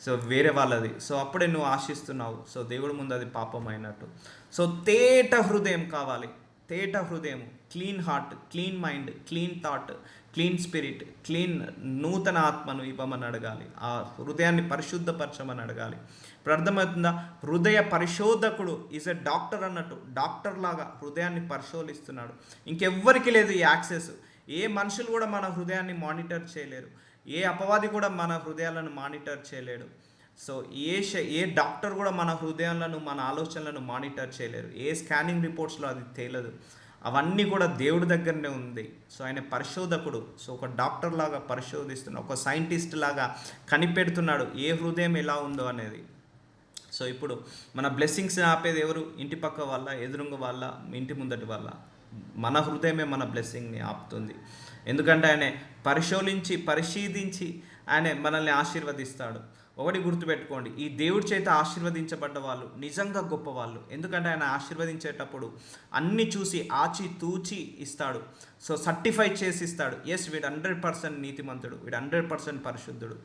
సో వేరే వాళ్ళది, సో అప్పుడే నువ్వు ఆశిస్తున్నావు. సో దేవుడి ముందు అది పాపం అయినట్టు. సో తేట హృదయం కావాలి, తేట హృదయం, clean heart, clean mind, clean thought, clean spirit, clean నూతన ఆత్మను ఇవ్వమని అడగాలి. ఆ హృదయాన్ని పరిశుద్ధపరచమని అడగాలి. ఇప్పుడు అర్థమవుతుందా? హృదయ పరిశోధకుడు ఈజ్ ఎ డాక్టర్ అన్నట్టు, డాక్టర్ లాగా హృదయాన్ని పరిశోధిస్తున్నాడు. ఇంకెవ్వరికి లేదు ఈ యాక్సెస్. ఏ మనుషులు కూడా మన హృదయాన్ని మానిటర్ చేయలేరు, ఏ అపవాది కూడా మన హృదయాలను మానిటర్ చేయలేడు. సో ఏ డాక్టర్ కూడా మన హృదయాలను, మన ఆలోచనలను మానిటర్ చేయలేరు. ఏ స్కానింగ్ రిపోర్ట్స్లో అది తేలదు. అవన్నీ కూడా దేవుడి దగ్గరనే ఉంది. సో ఆయన పరిశోధకుడు. సో ఒక డాక్టర్ లాగా పరిశోధిస్తున్నాడు, ఒక సైంటిస్ట్ లాగా కనిపెడుతున్నాడు ఏ హృదయం ఎలా ఉందో అనేది. సో ఇప్పుడు మన బ్లెస్సింగ్స్ని ఆపేది ఎవరు? ఇంటి పక్క వాళ్ళ, ఎదురుంగ వాళ్ళ, ఇంటి ముందటి వాళ్ళ? మన హృదయమే మన బ్లెస్సింగ్ని ఆపుతుంది. ఎందుకంటే ఆయన పరిశీలించి ఆయన మనల్ని ఆశీర్వదిస్తాడు. ఒకటి గుర్తుపెట్టుకోండి, ఈ దేవుడి చేత ఆశీర్వదించబడ్డ వాళ్ళు నిజంగా గొప్పవాళ్ళు. ఎందుకంటే ఆయన ఆశీర్వదించేటప్పుడు అన్ని చూసి ఆచి తూచి ఇస్తాడు. సో సర్టిఫై చేసి ఇస్తాడు. ఎస్ వీడు 100% నీతిమంతుడు, వీడు 100% పరిశుద్ధుడు,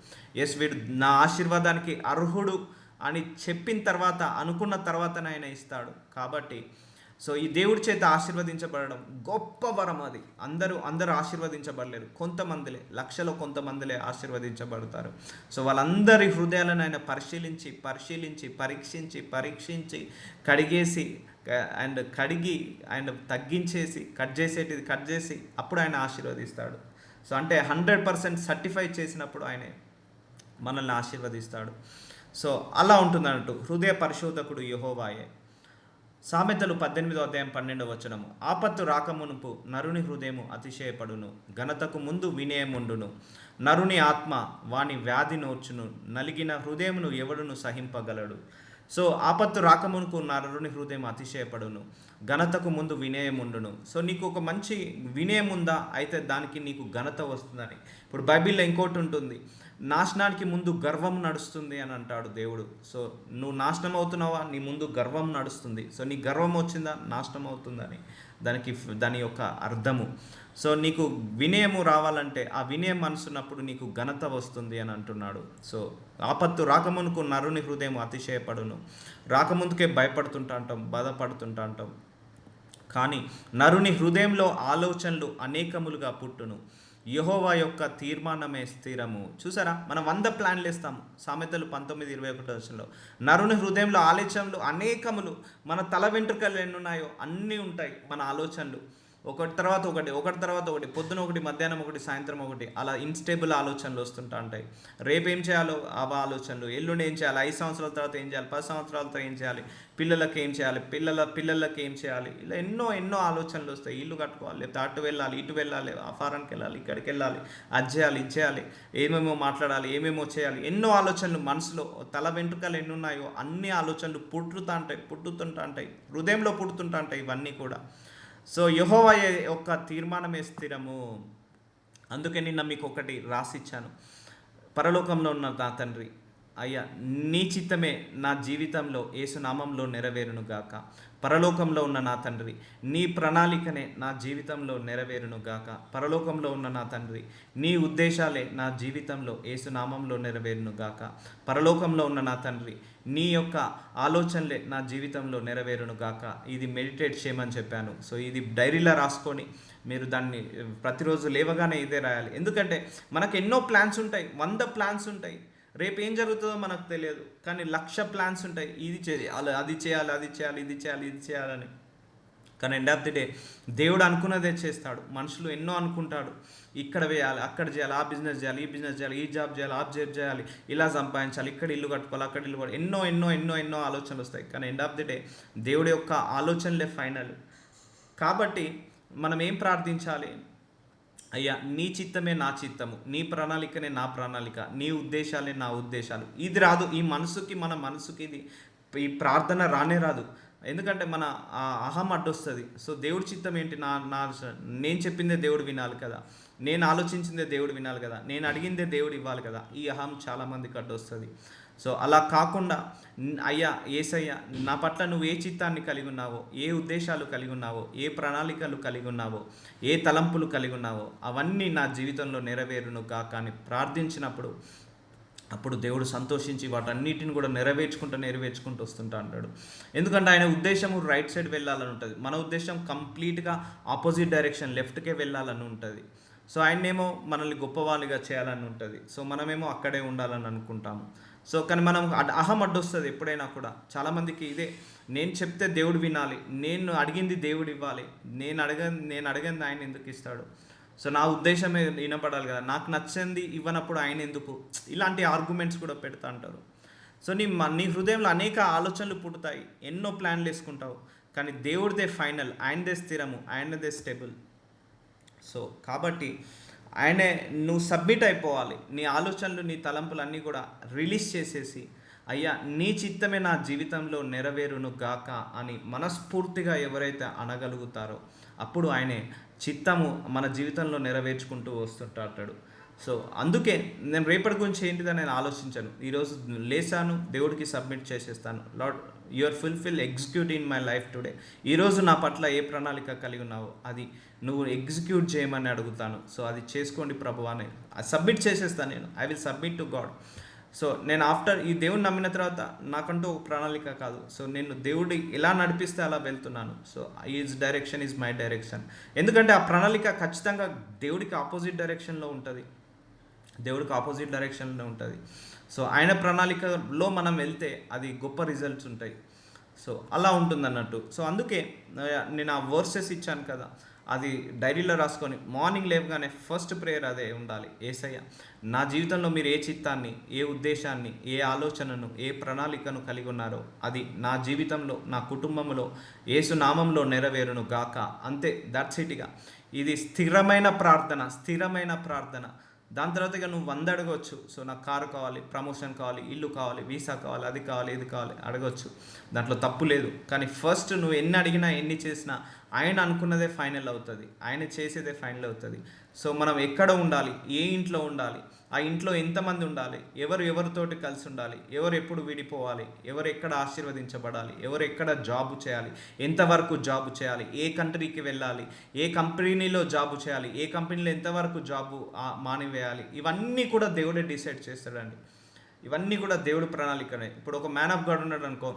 ఎస్ వీడు నా ఆశీర్వాదానికి అర్హుడు అని చెప్పిన తర్వాత, అనుకున్న తర్వాతనే ఆయన ఇస్తాడు. కాబట్టి సో ఈ దేవుడి చేత ఆశీర్వదించబడడం గొప్ప వరం. అది అందరూ ఆశీర్వదించబడలేరు, కొంతమందిలే, లక్షలో కొంతమందిలే ఆశీర్వదించబడతారు. సో వాళ్ళందరి హృదయాలను ఆయన పరీక్షించి కడిగేసి కడిగి ఆయన తగ్గించేసి కట్ చేసి అప్పుడు ఆయన ఆశీర్వదిస్తాడు. సో అంటే 100% సర్టిఫై చేసినప్పుడు ఆయనే మనల్ని ఆశీర్వదిస్తాడు. సో అలా ఉంటుందన్నట్టు. హృదయ పరిశోధకుడు యెహోవాయే. సామెతలు 18:12 ఆపత్తు రాకమునుపు నరుని హృదయము అతిశయపడును, ఘనతకు ముందు వినయముండును. నరుని ఆత్మ వాని వ్యాధి నోర్చును, నలిగిన హృదయమును ఎవడును సహింపగలడు. సో ఆపత్తు రాకమునుకు నరుని హృదయం అతిశయపడును, ఘనతకు ముందు వినయముండును. సో నీకు ఒక మంచి వినయం ఉందా, అయితే దానికి నీకు ఘనత వస్తుందని. ఇప్పుడు బైబిల్లో ఇంకోటి ఉంటుంది, నాశనానికి ముందు గర్వం నడుస్తుంది అని అంటాడు దేవుడు. సో నువ్వు నాశనం అవుతున్నావా, నీ ముందు గర్వం నడుస్తుంది. సో నీ గర్వం వచ్చిందా, నాశనం అవుతుందని దాని యొక్క అర్థము. సో నీకు వినయము రావాలంటే ఆ వినయం మనసున్నప్పుడు నీకు ఘనత వస్తుంది అని అంటున్నాడు. సో ఆపత్తు రాకమునుకు నరుని హృదయం అతిశయపడును. రాకముందుకే భయపడుతుంటాంటాం, బాధపడుతుంటాంటాం, కానీ నరుని హృదయంలో ఆలోచనలు అనేకములుగా పుట్టును, యెహోవా యొక్క తీర్మానమే స్థిరము. చూసారా, మనం 100 ప్లాన్లు వేస్తాము. సామెతలు 19:21 నరుని హృదయంలో ఆలోచనలు అనేకములు. మన తల వెంట్రుకలు ఎన్ని ఉన్నాయో అన్నీ ఉంటాయి మన ఆలోచనలు, ఒకటి తర్వాత ఒకటి, పొద్దున ఒకటి, మధ్యాహ్నం ఒకటి, సాయంత్రం ఒకటి, అలా ఇన్స్టేబుల్ ఆలోచనలు వస్తుంటా ఉంటాయి. రేపు ఏం చేయాలో అవ ఆలోచనలు, ఎల్లుండి ఏం చేయాలి, 5 సంవత్సరాల తర్వాత ఏం చేయాలి, 10 సంవత్సరాల తర్వాత ఏం చేయాలి, పిల్లలకి ఏం చేయాలి, పిల్లలకి ఏం చేయాలి, ఇలా ఎన్నో ఆలోచనలు వస్తాయి. ఇల్లు కట్టుకోవాలి, లేకపోతే అటు వెళ్ళాలి, ఇటు వెళ్ళాలి, ఆ ఫారెన్కి వెళ్ళాలి, ఇక్కడికి వెళ్ళాలి, అది చేయాలి, ఇది చేయాలి, ఏమేమో మాట్లాడాలి, ఏమేమో చేయాలి, ఎన్నో ఆలోచనలు మనసులో. తల వెంట్రుకలు ఎన్ని ఉన్నాయో అన్ని ఆలోచనలు పుట్టుతుంటా ఉంటాయి, హృదయంలో పుడుతుంటా ఉంటాయి ఇవన్నీ కూడా. సో యెహోవా యొక్క తీర్మానమే స్థిరము. అందుకే నిన్న మీకు ఒకటి రాసిచ్చాను. పరలోకంలో ఉన్న నా తండ్రి, అయ్యా నీ చిత్తమే నా జీవితంలో యేసునామంలో నెరవేరును గాక. పరలోకంలో ఉన్న నా తండ్రి, నీ ప్రణాళికనే నా జీవితంలో నెరవేరును గాక. పరలోకంలో ఉన్న నా తండ్రి, నీ ఉద్దేశాలే నా జీవితంలో యేసునామంలో నెరవేరును గాక. పరలోకంలో ఉన్న నా తండ్రి, నీ యొక్క ఆలోచనలే నా జీవితంలో నెరవేరును గాక. ఇది మెడిటేట్ చేయమని చెప్పాను. సో ఇది డైరీలో రాసుకొని మీరు దాన్ని ప్రతిరోజు లేవగానే ఇదే రాయాలి. ఎందుకంటే మనకు ఎన్నో ప్లాన్స్ ఉంటాయి, 100 ప్లాన్స్ ఉంటాయి. రేపు ఏం జరుగుతుందో మనకు తెలియదు, కానీ 1,00,000 ప్లాన్స్ ఉంటాయి. ఇది చేయాలి, అది చేయాలి, ఇది చేయాలని. కానీ ఎండ్ ఆఫ్ ది డే దేవుడు అనుకున్నదే చేస్తాడు. మనుషులు ఎన్నో అనుకుంటాడు, ఇక్కడ వేయాలి, అక్కడ చేయాలి, ఆ బిజినెస్ చేయాలి, ఈ బిజినెస్ చేయాలి, ఈ జాబ్ చేయాలి, ఆ జాబ్ చేయాలి, ఇలా సంపాదించాలి, ఇక్కడ ఇల్లు కట్టుకోవాలి, అక్కడ ఇల్లు కట్టుకోవాలి, ఎన్నో ఆలోచనలు వస్తాయి. కానీ ఎండ్ ఆఫ్ ది డే దేవుడి యొక్క ఆలోచనలే ఫైనల్. కాబట్టి మనం ఏం ప్రార్థించాలి? అయ్యా నీ చిత్తమే నా చిత్తము, నీ ప్రణాళికనే నా ప్రణాళిక, నీ ఉద్దేశాలే నా ఉద్దేశాలు. ఇది రాదు మన మనసుకి ఇది ఈ ప్రార్థన రాదు. ఎందుకంటే మన అహం అడ్డొస్తుంది. సో దేవుడి చిత్తం ఏంటి, నేను చెప్పిందే దేవుడు వినాలి కదా. నేను ఆలోచించిందే దేవుడు వినాలి కదా, నేను అడిగిందే దేవుడు ఇవ్వాలి కదా, ఈ అహం చాలామందికి అడ్డొస్తుంది. సో అలా కాకుండా అయ్యా ఏసయ్య, నా పట్ల నువ్వు ఏ చిత్తాన్ని కలిగి ఉన్నావో, ఏ ఉద్దేశాలు కలిగి ఉన్నావో, ఏ ప్రణాళికలు కలిగి ఉన్నావో, ఏ తలంపులు కలిగి ఉన్నావో అవన్నీ నా జీవితంలో నెరవేరును కాక అని ప్రార్థించినప్పుడు అప్పుడు దేవుడు సంతోషించి వాటన్నిటిని కూడా నెరవేర్చుకుంటూ వస్తుంటా అంటాడు. ఎందుకంటే ఆయన ఉద్దేశము రైట్ సైడ్ వెళ్ళాలని ఉంటుంది, మన ఉద్దేశం కంప్లీట్గా ఆపోజిట్ డైరెక్షన్ లెఫ్ట్కే వెళ్ళాలని ఉంటుంది. సో ఆయనేమో మనల్ని గొప్పవాళ్ళుగా చేయాలని ఉంటుంది, సో మనమేమో అక్కడే ఉండాలని అనుకుంటాము. సో కానీ మనం అహం అడ్డొస్తుంది ఎప్పుడైనా కూడా. చాలామందికి ఇదే, నేను చెప్తే దేవుడు వినాలి, నేను అడిగింది దేవుడు ఇవ్వాలి, నేను అడగంది ఆయన ఎందుకు ఇస్తాడు, సో నా ఉద్దేశమే వినపడాలి కదా, నాకు నచ్చింది ఇవ్వనప్పుడు ఆయన ఎందుకు, ఇలాంటి ఆర్గ్యుమెంట్స్ కూడా పెడతా అంటారు. సో నీ హృదయంలో అనేక ఆలోచనలు పుడతాయి, ఎన్నో ప్లాన్లు వేసుకుంటావు, కానీ దేవుడిదే ఫైనల్, ఆయనదే స్థిరము, ఆయనదే స్టేబుల్. సో కాబట్టి ఆయనే నువ్వు సబ్మిట్ అయిపోవాలి, నీ ఆలోచనలు నీ తలంపులు అన్నీ కూడా రిలీజ్ చేసేసి, అయ్యా నీ చిత్తమే నా జీవితంలో నెరవేరును గాక అని మనస్ఫూర్తిగా ఎవరైతే అనగలుగుతారో అప్పుడు ఆయనే చిత్తము మన జీవితంలో నెరవేర్చుకుంటూ వస్తుంటాడు. సో అందుకే నేను రేపటి గురించి ఏంటిదని నేను ఆలోచించాను. ఈరోజు లేసాను, దేవుడికి సబ్మిట్ చేసేస్తాను, lord your fulfil execute in my life today. ఈరోజు నా పట్ల ఏ ప్రణాళిక కలిగి ఉన్నావో అది నువ్వు ఎగ్జిక్యూట్ చేయమని అడుగుతాను. సో అది చేసుకోండి ప్రభువా అని సబ్మిట్ చేసేస్తాను నేను. I will submit to God. So నేను ఆఫ్టర్ ఈ దేవుడిని నమ్మిన తర్వాత నాకంటూ ఒక ప్రణాళిక కాదు, సో నేను దేవుడి ఎలా నడిపిస్తే అలా వెళ్తున్నాను. So is direction is my direction. ఎందుకంటే ఆ ప్రణాళిక ఖచ్చితంగా దేవుడికి ఆపోజిట్ డైరెక్షన్లో ఉంటుంది, దేవుడికి ఆపోజిట్ డైరెక్షన్లో ఉంటుంది. సో ఆయన ప్రణాళికలో మనం వెళ్తే అది గొప్ప రిజల్ట్స్ ఉంటాయి. సో అలా ఉంటుంది అన్నట్టు. సో అందుకే నేను ఆ వర్సెస్ ఇచ్చాను కదా, అది డైరీలో రాసుకొని మార్నింగ్ లేవగానే ఫస్ట్ ప్రేయర్ అదే ఉండాలి. యేసయ్య, నా జీవితంలో మీరు ఏ చిత్తాన్ని, ఏ ఉద్దేశాన్ని, ఏ ఆలోచనను, ఏ ప్రణాళికను కలిగి ఉన్నారో అది నా జీవితంలో, నా కుటుంబంలో యేసు నామంలో నెరవేరును గాక. అంతే, దట్స్ ఇట్గా. ఇది స్థిరమైన ప్రార్థన. దాని తర్వాత ఇక నువ్వు 100 అడగవచ్చు. సో నాకు కారు కావాలి, ప్రమోషన్ కావాలి, ఇల్లు కావాలి, వీసా కావాలి, అది కావాలి, ఇది కావాలి అడగవచ్చు, దాంట్లో తప్పు లేదు. కానీ ఫస్ట్ నువ్వు ఎన్ని అడిగినా ఎన్ని చేసినా ఆయన అనుకున్నదే ఫైనల్ అవుతుంది, ఆయన చేసేదే ఫైనల్ అవుతుంది. సో మనం ఎక్కడ ఉండాలి, ఏ ఇంట్లో ఉండాలి, ఆ ఇంట్లో ఎంతమంది ఉండాలి, ఎవరు ఎవరితోటి కలిసి ఉండాలి, ఎవరు ఎప్పుడు విడిపోవాలి, ఎవరు ఎక్కడ ఆశీర్వదించబడాలి, ఎవరు ఎక్కడ జాబు చేయాలి, ఎంతవరకు జాబు చేయాలి, ఏ కంట్రీకి వెళ్ళాలి, ఏ కంపెనీలో జాబు చేయాలి, ఏ కంపెనీలో ఎంతవరకు జాబు మానివేయాలి, ఇవన్నీ కూడా దేవుడే డిసైడ్ చేస్తాడండి. ఇవన్నీ కూడా దేవుడి ప్రణాళికనే. ఇప్పుడు ఒక మ్యాన్ ఆఫ్ గాడ్ ఉన్నాడు అనుకో,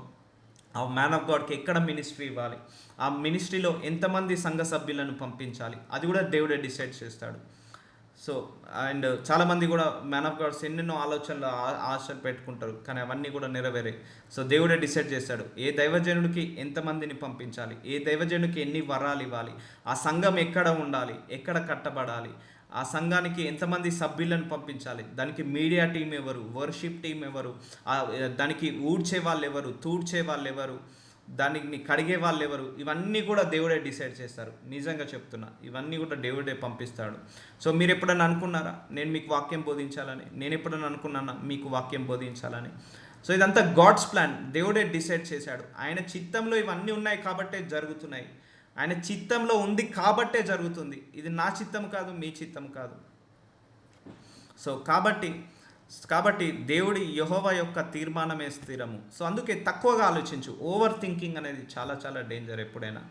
ఆ మ్యాన్ ఆఫ్ గాడ్కి ఎక్కడ మినిస్ట్రీ ఇవ్వాలి, ఆ మినిస్ట్రీలో ఎంతమంది సంఘ సభ్యులను పంపించాలి, అది కూడా దేవుడే డిసైడ్ చేస్తాడు. సో అండ్ చాలామంది కూడా మ్యాన్ ఆఫ్ గాడ్స్ ఎన్నెన్నో ఆలోచనలు ఆశలు పెట్టుకుంటారు, కానీ అవన్నీ కూడా నెరవేరాయి. సో దేవుడే డిసైడ్ చేస్తాడు ఏ దైవజనుడికి ఎంతమందిని పంపించాలి, ఏ దైవజనుడికి ఎన్ని వరాలు ఇవ్వాలి, ఆ సంఘం ఎక్కడ ఉండాలి, ఎక్కడ కట్టబడాలి, ఆ సంఘానికి ఎంతమంది సభ్యులను పంపించాలి, దానికి మీడియా టీం ఎవరు, వర్షిప్ టీం ఎవరు, దానికి ఊడ్చే వాళ్ళు ఎవరు, తూడ్చే వాళ్ళు ఎవరు, దానికి కడిగే వాళ్ళు ఎవరు, ఇవన్నీ కూడా దేవుడే డిసైడ్ చేస్తారు. నిజంగా చెప్తున్నా, ఇవన్నీ కూడా దేవుడే పంపిస్తాడు. సో మీరు ఎప్పుడైనా అనుకున్నారా నేను మీకు వాక్యం బోధించాలని? నేను ఎప్పుడైనా అనుకున్నానా మీకు వాక్యం బోధించాలని? సో ఇదంతా గాడ్స్ ప్లాన్, దేవుడే డిసైడ్ చేశాడు. ఆయన చిత్తంలో ఇవన్నీ ఉన్నాయి కాబట్టే జరుగుతున్నాయి, ఆయన చిత్తంలో ఉంది కాబట్టే జరుగుతుంది. ఇది నా చిత్తం కాదు, మీ చిత్తం కాదు. సో కాబట్టి దేవుడి యెహోవా యొక్క తీర్మానమే స్థిరము. సో అందుకే తక్కువగా ఆలోచించు. ఓవర్ థింకింగ్ అనేది చాలా చాలా డేంజర్. ఎప్పుడైనా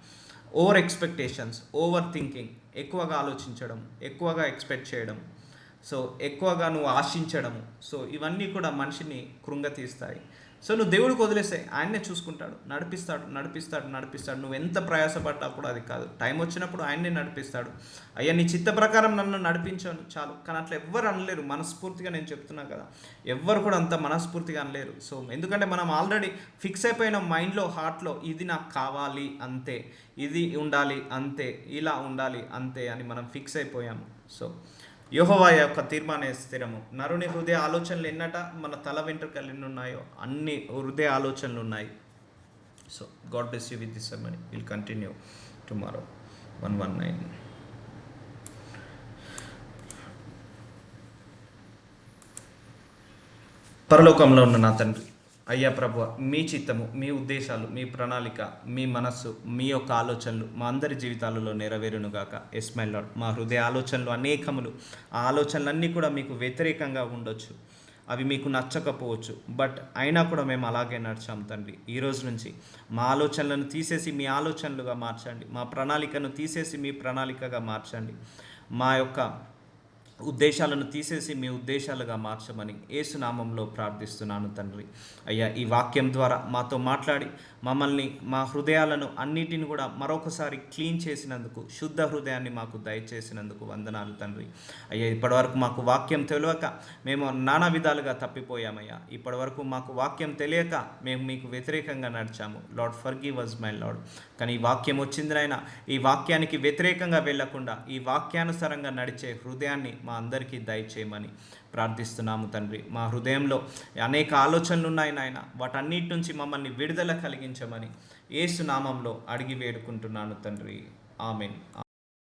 ఓవర్ ఎక్స్పెక్టేషన్స్, ఓవర్ థింకింగ్, ఎక్కువగా ఆలోచించడం, ఎక్కువగా ఎక్స్పెక్ట్ చేయడం, సో ఎక్కువగా నువ్వు ఆశించడము, సో ఇవన్నీ కూడా మనిషిని కృంగతీస్తాయి. సో నువ్వు దేవుడికి వదిలేస్తే ఆయన్నే చూసుకుంటాడు, నడిపిస్తాడు. నువ్వు ఎంత ప్రయాసపడ్డా కూడా అది కాదు, టైం వచ్చినప్పుడు ఆయన్నే నడిపిస్తాడు. అయ్యా నీ చిత్త ప్రకారం నన్ను నడిపించాను చాలు. కానీ అట్లా ఎవ్వరు అనలేరు మనస్ఫూర్తిగా, నేను చెప్తున్నా కదా, ఎవ్వరు కూడా అంత మనస్ఫూర్తిగా అనలేరు. సో ఎందుకంటే మనం ఆల్రెడీ ఫిక్స్ అయిపోయిన మైండ్లో, హార్ట్లో, ఇది నాకు కావాలి అంతే, ఇది ఉండాలి అంతే, ఇలా ఉండాలి అంతే అని మనం ఫిక్స్ అయిపోయాము. సో యెహోవా యొక్క తీర్మానం స్థిరము. నరుని హృదయ ఆలోచనలు ఎన్నట, మన తల వెంట్రుకలు ఎన్ని ఉన్నాయో అన్ని హృదయ ఆలోచనలు ఉన్నాయి. So God bless you with this sermon. Will continue tomorrow 119. పరలోకంలో ఉన్న నా తండ్రి, అయ్యా ప్రభువ, మీ చిత్తము, మీ ఉద్దేశాలు, మీ ప్రణాళిక, మీ మనస్సు, మీ యొక్క ఆలోచనలు మా అందరి జీవితాలలో నెరవేరునుగాక. Yes my lord. మా హృదయ ఆలోచనలు అనేకములు, ఆ ఆలోచనలన్నీ కూడా మీకు వ్యతిరేకంగా ఉండొచ్చు, అవి మీకు నచ్చకపోవచ్చు, బట్ అయినా కూడా మేము అలాగే నడిచాం తండ్రి. ఈ రోజు నుంచి మా ఆలోచనలను తీసేసి మీ ఆలోచనలుగా మార్చండి, మా ప్రణాళికను తీసేసి మీ ప్రణాళికగా మార్చండి, మా యొక్క ఉద్దేశాలను తీసేసి మీ ఉద్దేశాలుగా మార్చమని యేసు నామంలో ప్రార్థిస్తున్నాను తండ్రి. అయ్యా, ఈ వాక్యం ద్వారా మాతో మాట్లాడి మమ్మల్ని, మా హృదయాలను అన్నిటిని కూడా మరొకసారి క్లీన్ చేసినందుకు, శుద్ధ హృదయాన్ని మాకు దయచేసినందుకు వందనాలు తండ్రి. అయ్యా, ఇప్పటివరకు మాకు వాక్యం తెలియక మేము నానా విధాలుగా తప్పిపోయామయ్యా. ఇప్పటివరకు మాకు వాక్యం తెలియక మేము మీకు వ్యతిరేకంగా నడిచాము. Lord forgive us my Lord. కానీ ఈ వాక్యం వచ్చిందినైనా ఈ వాక్యానికి వ్యతిరేకంగా వెళ్లకుండా ఈ వాక్యానుసారంగా నడిచే హృదయాన్ని మా అందరికీ దయచేయమని ప్రార్థిస్తున్నాము తండ్రి. మా హృదయంలో అనేక ఆలోచనలు ఉన్నాయి నాయన, వాటన్నిటి నుంచి మమ్మల్ని విడుదల కలిగించమని యేసు నామంలో అడిగి వేడుకుంటున్నాను తండ్రి. ఆమేన్.